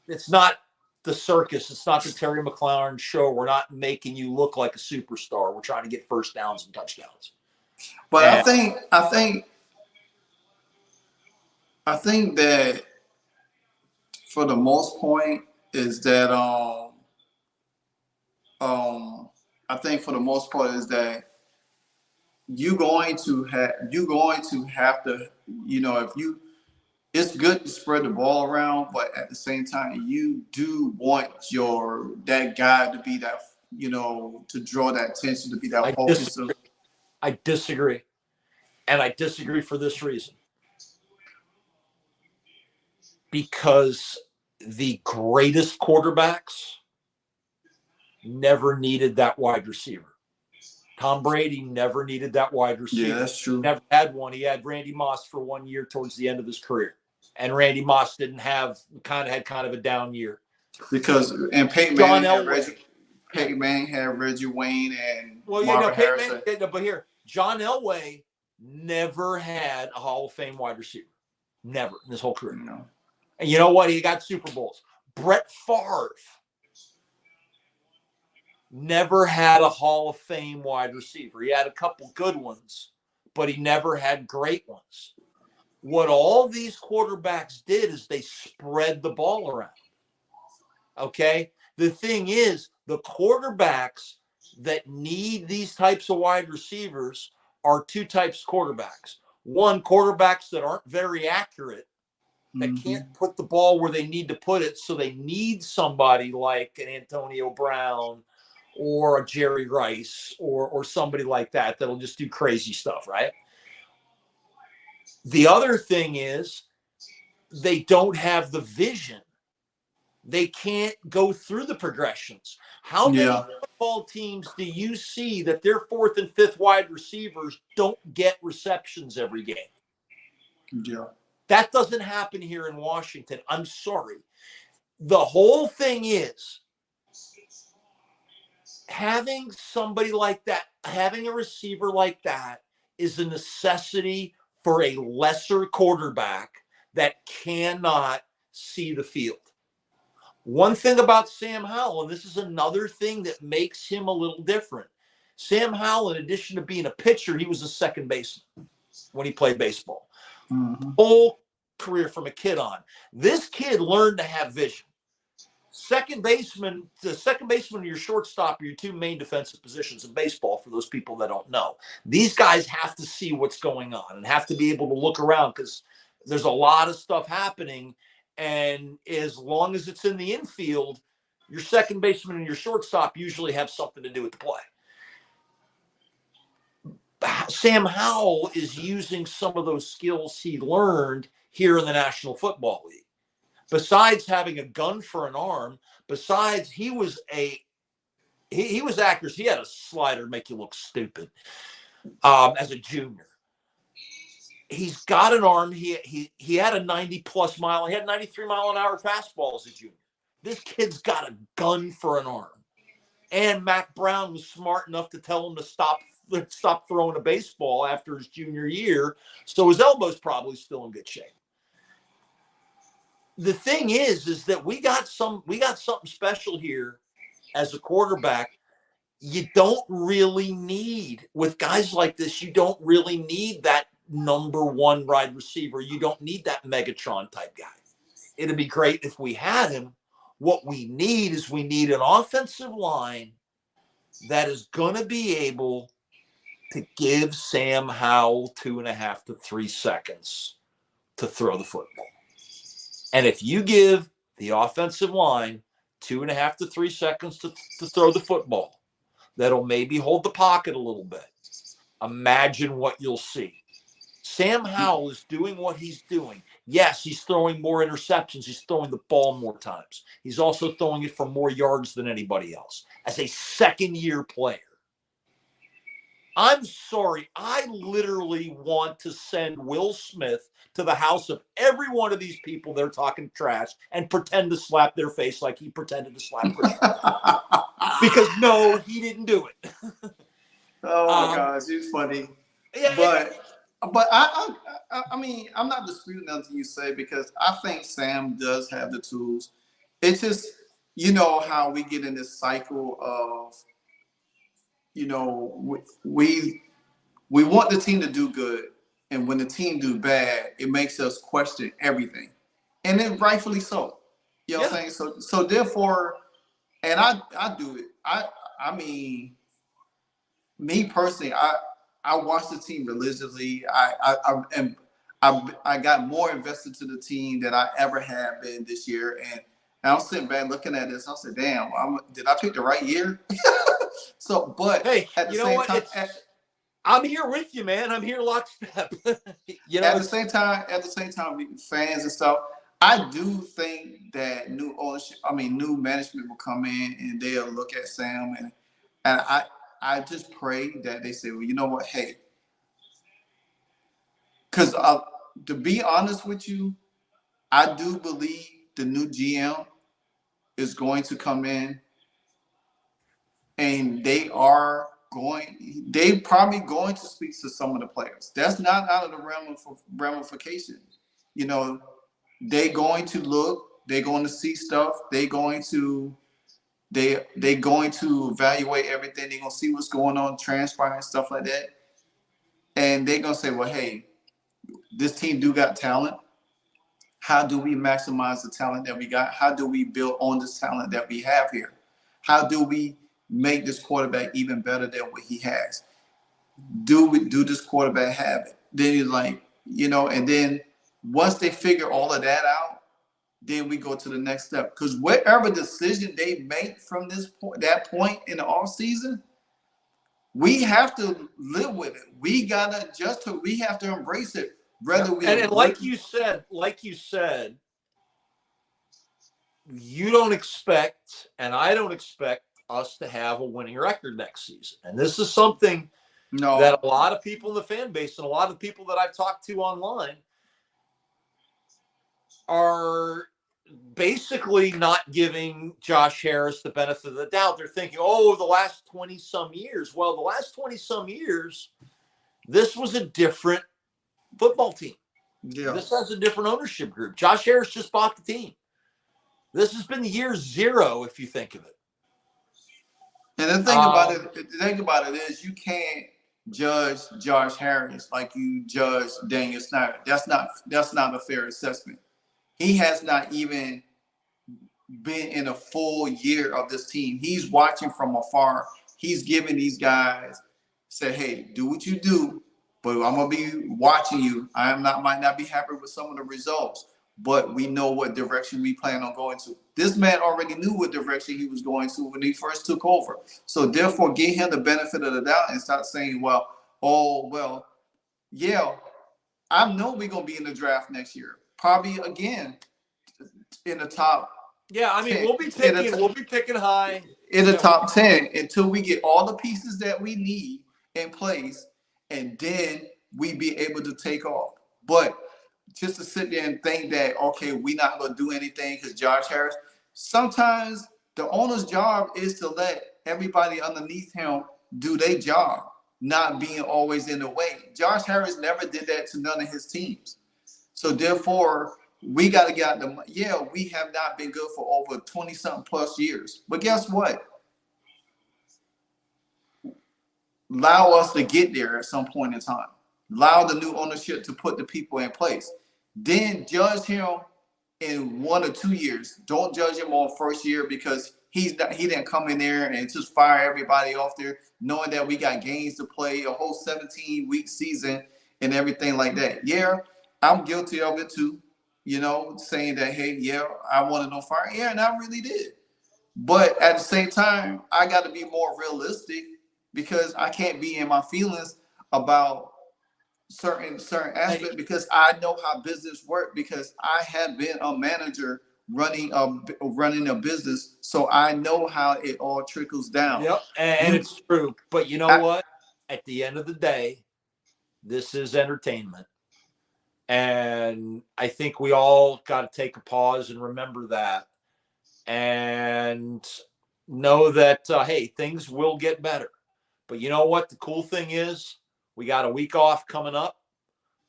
Speaker 2: It's not the circus. It's not the Terry McLaurin show. We're not making you look like a superstar. We're trying to get first downs and touchdowns.
Speaker 1: But I think that for the most point is that you're going to have to, it's good to spread the ball around, but at the same time you do want that guy to be that, to draw that attention, to be that focus.
Speaker 2: I disagree. And I disagree for this reason. Because the greatest quarterbacks never needed that wide receiver. Tom Brady never needed that wide receiver.
Speaker 1: Yeah, that's true.
Speaker 2: Never had one. He had Randy Moss for 1 year towards the end of his career. And Randy Moss had kind of a down year.
Speaker 1: Because Peyton Manning had Reggie Wayne and Marvin Harrison.
Speaker 2: But here, John Elway never had a Hall of Fame wide receiver. Never in his whole career.
Speaker 1: No.
Speaker 2: And you know what? He got Super Bowls. Brett Favre never had a Hall of Fame wide receiver. He had a couple good ones, but he never had great ones. What all these quarterbacks did is they spread the ball around. Okay? The thing is, the quarterbacks that need these types of wide receivers are two types of quarterbacks. One, quarterbacks that aren't very accurate, that can't put the ball where they need to put it, so they need somebody like an Antonio Brown or a Jerry Rice or somebody like that that'll just do crazy stuff, right? The other thing is they don't have the vision. They can't go through the progressions. How many football teams do you see that their fourth and fifth wide receivers don't get receptions every game?
Speaker 1: Yeah.
Speaker 2: That doesn't happen here in Washington. I'm sorry. The whole thing is having somebody like that, having a receiver like that is a necessity for a lesser quarterback that cannot see the field. One thing about Sam Howell, and this is another thing that makes him a little different. Sam Howell, in addition to being a pitcher, he was a second baseman when he played baseball. Whole career from a kid on. This kid learned to have vision. the second baseman and your shortstop are your two main defensive positions in baseball, for those people that don't know. These guys have to see what's going on and have to be able to look around because there's a lot of stuff happening. And as long as it's in the infield, your second baseman and your shortstop usually have something to do with the play. Sam Howell is using some of those skills he learned here in the National Football League. Besides having a gun for an arm, besides he was accurate. He had a slider to make you look stupid as a junior. He's got an arm. He had a 90-plus mile. He had 93-mile-an-hour fastball as a junior. This kid's got a gun for an arm. And Mac Brown was smart enough to tell him to stop throwing a baseball after his junior year. So his elbow's probably still in good shape. The thing is that we got something special here as a quarterback. You don't really need, with guys like this, you don't really need that number one wide receiver. You don't need that Megatron type guy. It'd be great if we had him. What we need an offensive line that is going to be able to give Sam Howell 2.5 to 3 seconds to throw the football. And if you give the offensive line 2.5 to 3 seconds to throw the football, that'll maybe hold the pocket a little bit. Imagine what you'll see. Sam Howell is doing what he's doing. Yes, he's throwing more interceptions. He's throwing the ball more times. He's also throwing it for more yards than anybody else as a second-year player. I'm sorry. I literally want to send Will Smith to the house of every one of these people they're talking trash and pretend to slap their face like he pretended to slap Chris. Because no, he didn't do it.
Speaker 1: Oh my gosh, it's funny.
Speaker 2: Yeah,
Speaker 1: But I mean, I'm not disputing nothing you say because I think Sam does have the tools. It's just, you know, how we get in this cycle of, you know, we want the team to do good, and when the team do bad, it makes us question everything, and then rightfully so. You know what I'm saying? So therefore, and I do it. I mean, me personally, I watch the team religiously. I got more invested to the team than I ever have been this year, and I'm sitting back looking at this. I said, "Damn, did I pick the right year?" So, but
Speaker 2: hey,
Speaker 1: at the same time,
Speaker 2: I'm here with you, man. I'm here lockstep. You know,
Speaker 1: at the same time, fans and stuff. I do think that new management will come in and they'll look at Sam and I just pray that they say, well, you know what, hey, because to be honest with you, I do believe the new GM is going to come in and they probably going to speak to some of the players. That's not out of the ramification. You know, they're going to look, they're going to see stuff, they're going to evaluate everything, they're going to see what's going on, transpiring, stuff like that. And they're going to say, well, hey, this team do got talent. How do we maximize the talent that we got? How do we build on this talent that we have here? How do we make this quarterback even better than what he has? Do this quarterback have it? Then you're like, you know, and then once they figure all of that out, then we go to the next step. Because whatever decision they make from that point in the off season, we have to live with it. We gotta adjust to it. We have to embrace it.
Speaker 2: And like you said, you don't expect, and I don't expect us to have a winning record next season. And this is something that a lot of people in the fan base and a lot of people that I've talked to online are basically not giving Josh Harris the benefit of the doubt. They're thinking, oh, the last 20-some years. Well, the last 20-some years, this was a different football team. Yeah. This has a different ownership group. Josh Harris just bought the team. This has been year zero, if you think of it.
Speaker 1: And the thing about it is you can't judge Josh Harris like you judge Daniel Snyder. That's not a fair assessment. He has not even been in a full year of this team. He's watching from afar. He's giving these guys, say, hey, do what you do, but I'm gonna be watching you. Might not be happy with some of the results, but we know what direction we plan on going to. This man already knew what direction he was going to when he first took over. So therefore, give him the benefit of the doubt and start saying, well, oh well, yeah, I know we're gonna be in the draft next year. Probably again in the top
Speaker 2: Yeah, I mean,
Speaker 1: 10,
Speaker 2: we'll be picking high.
Speaker 1: in the
Speaker 2: Yeah,
Speaker 1: top 10 until we get all the pieces that we need in place, and then we be able to take off. But just to sit there and think that, okay, we're not going to do anything because Josh Harris, sometimes the owner's job is to let everybody underneath him do their job, not being always in the way. Josh Harris never did that to none of his teams. So therefore, we got to get the, yeah, we have not been good for over 20 something plus years. But guess what? Allow us to get there at some point in time. Allow the new ownership to put the people in place. Then judge him in 1 or 2 years. Don't judge him on first year because he didn't come in there and just fire everybody off there, knowing that we got games to play, a whole 17-week season and everything like that. Yeah, I'm guilty of it too. You know, saying that, hey, yeah, I wanted on fire. Yeah, and I really did. But at the same time, I got to be more realistic because I can't be in my feelings about certain aspect because I know how business work because I have been a manager running a business, so I know how it all trickles down.
Speaker 2: Yep, and it's true. But you know what? At the end of the day, this is entertainment. And I think we all got to take a pause and remember that and know that, hey, things will get better. But you know what? The cool thing is we got a week off coming up.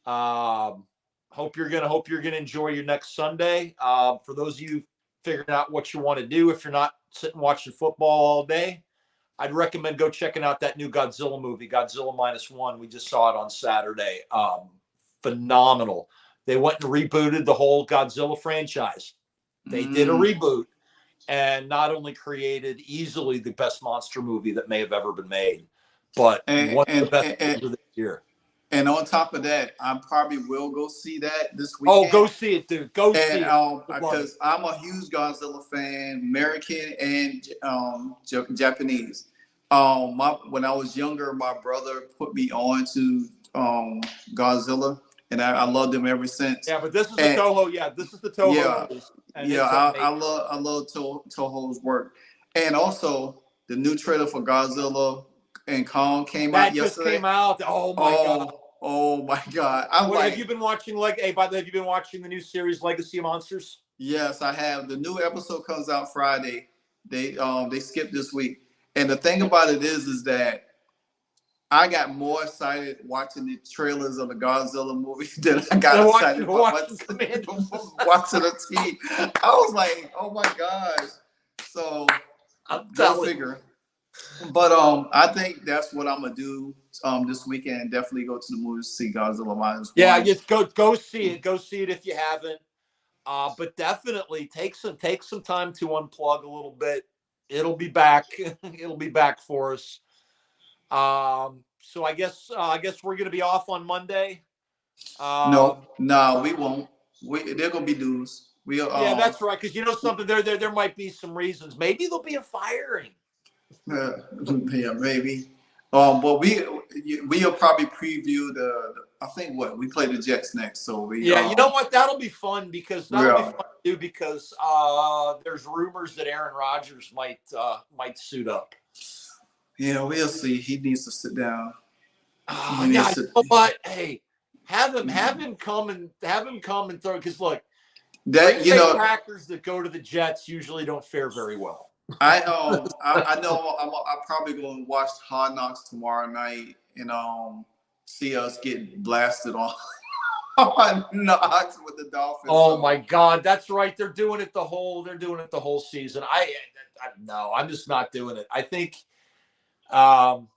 Speaker 2: Hope you're gonna enjoy your next Sunday. For those of you figuring out what you want to do, if you're not sitting watching football all day, I'd recommend go checking out that new Godzilla movie, Godzilla -1. We just saw it on Saturday. Phenomenal. They went and rebooted the whole Godzilla franchise. They did a reboot and not only created easily the best monster movie that may have ever been made, but one of the best of this year.
Speaker 1: And on top of that, I probably will go see that this
Speaker 2: weekend.
Speaker 1: Oh,
Speaker 2: go see it, dude. Go see it.
Speaker 1: Because I'm a huge Godzilla fan, American and Japanese. When I was younger, my brother put me on to Godzilla, and I loved him ever since.
Speaker 2: Yeah, but this is the Toho. Yeah, this is the Toho.
Speaker 1: Yeah, I love Toho's work, and also the new trailer for Godzilla and Kong came out yesterday. That just
Speaker 2: came out. Oh my god.
Speaker 1: Oh my god.
Speaker 2: Have you been watching have you been watching the new series Legacy of Monsters?
Speaker 1: Yes, I have. The new episode comes out Friday. They skipped this week. And the thing about it is that I got more excited watching the trailers of the Godzilla movie than I got excited watching the team. I was like, oh my gosh. So go figure. But I think that's what I'm gonna do this weekend. Definitely go to the movies to see Godzilla -1.
Speaker 2: Yeah, just go see it. Go see it if you haven't. But definitely take some time to unplug a little bit. It'll be back. It'll be back for us. So I guess we're gonna be off on Monday.
Speaker 1: No, we won't. They're gonna be news.
Speaker 2: Yeah, that's right. Because you know something, there might be some reasons. Maybe there'll be a firing.
Speaker 1: Yeah, maybe. But we'll probably preview I think we play the Jets next. So
Speaker 2: you know what? That'll be fun because there's rumors that Aaron Rodgers might suit up.
Speaker 1: Yeah, we'll see. He needs to sit down.
Speaker 2: You know what? Hey, have him come and throw. Because look, Packers that go to the Jets usually don't fare very well.
Speaker 1: I know I'm probably going to watch Hard Knocks tomorrow night and see us get blasted on Knocks with the Dolphins.
Speaker 2: Oh my God, that's right. They're doing it the whole season. No, I'm just not doing it. I think what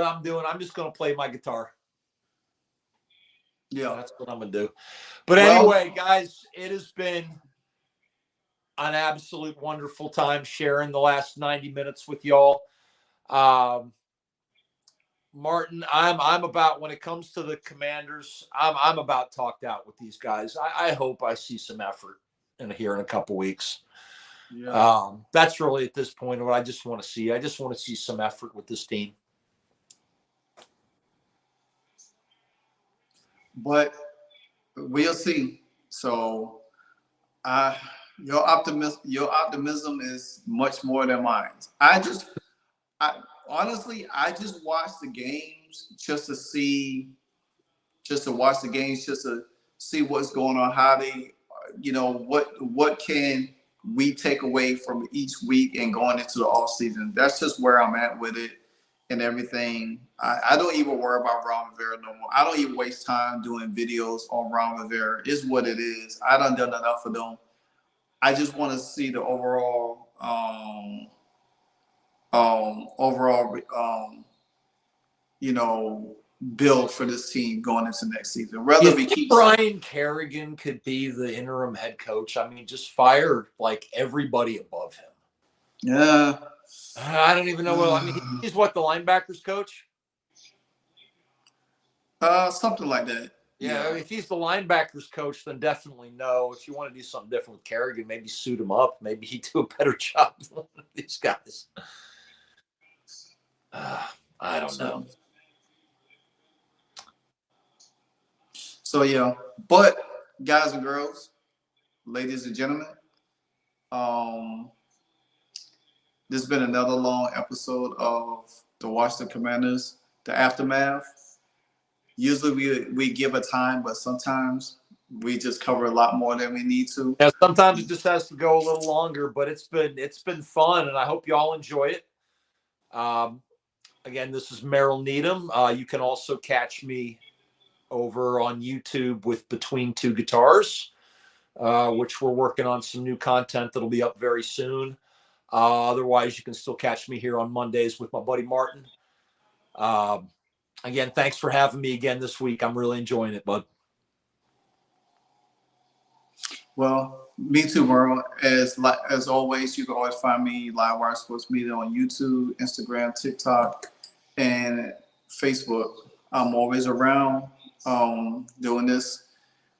Speaker 2: I'm doing, I'm just going to play my guitar.
Speaker 1: Yeah,
Speaker 2: that's what I'm going to do. But anyway, guys, it has been an absolute wonderful time sharing the last 90 minutes with y'all. Martin, I'm about, when it comes to the Commanders, I'm about talked out with these guys. I hope I see some effort here in a couple weeks.
Speaker 1: Yeah.
Speaker 2: That's really at this point what I just want to see. I just want to see some effort with this team.
Speaker 1: But we'll see. So, your optimism is much more than mine. I honestly, I just watch the games just to see, just to watch the games, just to see what's going on, how they, what can we take away from each week and going into the off season. That's just where I'm at with it and everything. I don't even worry about Ron Rivera no more. I don't even waste time doing videos on Ron Rivera. It's what it is. I done enough for them. I just want to see the overall build for this team going into next season. Whether we keep
Speaker 2: Brian Kerrigan could be the interim head coach. I mean, just fire like everybody above him.
Speaker 1: Yeah.
Speaker 2: I don't even know what. I mean, he's what, the linebackers coach?
Speaker 1: Something like that.
Speaker 2: Yeah, I mean, if he's the linebackers coach, then definitely no. If you want to do something different with Kerrigan, maybe suit him up. Maybe he'd do a better job than one of these guys. I don't know.
Speaker 1: So yeah, but guys and girls, ladies and gentlemen, this has been another long episode of the Washington Commanders, the aftermath. Usually we give a time, but sometimes we just cover a lot more than we need to.
Speaker 2: Yeah, sometimes it just has to go a little longer, but it's been fun, and I hope you all enjoy it. Again, this is Merrill Needham. You can also catch me over on YouTube with Between Two Guitars, which we're working on some new content that'll be up very soon. Otherwise, you can still catch me here on Mondays with my buddy Martin. Again, thanks for having me again this week. I'm really enjoying it, bud.
Speaker 1: Well, me too, Merle. As always, you can always find me Livewire Sports Media on YouTube, Instagram, TikTok, and Facebook. I'm always around doing this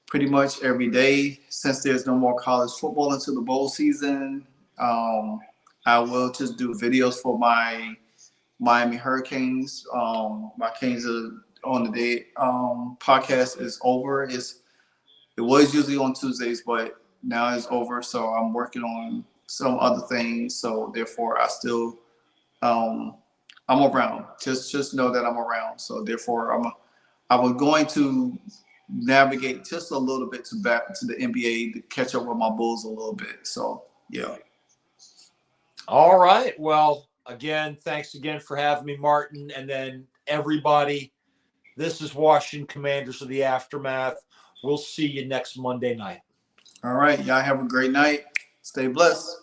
Speaker 1: pretty much every day. Since there's no more college football until the bowl season, I will just do videos for my Miami Hurricanes. My Canes are on the day. Podcast is over. It was usually on Tuesdays, but now it's over. So I'm working on some other things. So therefore, I still I'm around. Just know that I'm around. So therefore, I was going to navigate just a little bit back to the NBA to catch up with my Bulls a little bit. So yeah.
Speaker 2: All right. Well, again, thanks again for having me, Martin. And then everybody, this is Washington Commanders of the Aftermath. We'll see you next Monday night.
Speaker 1: All right. Y'all have a great night. Stay blessed.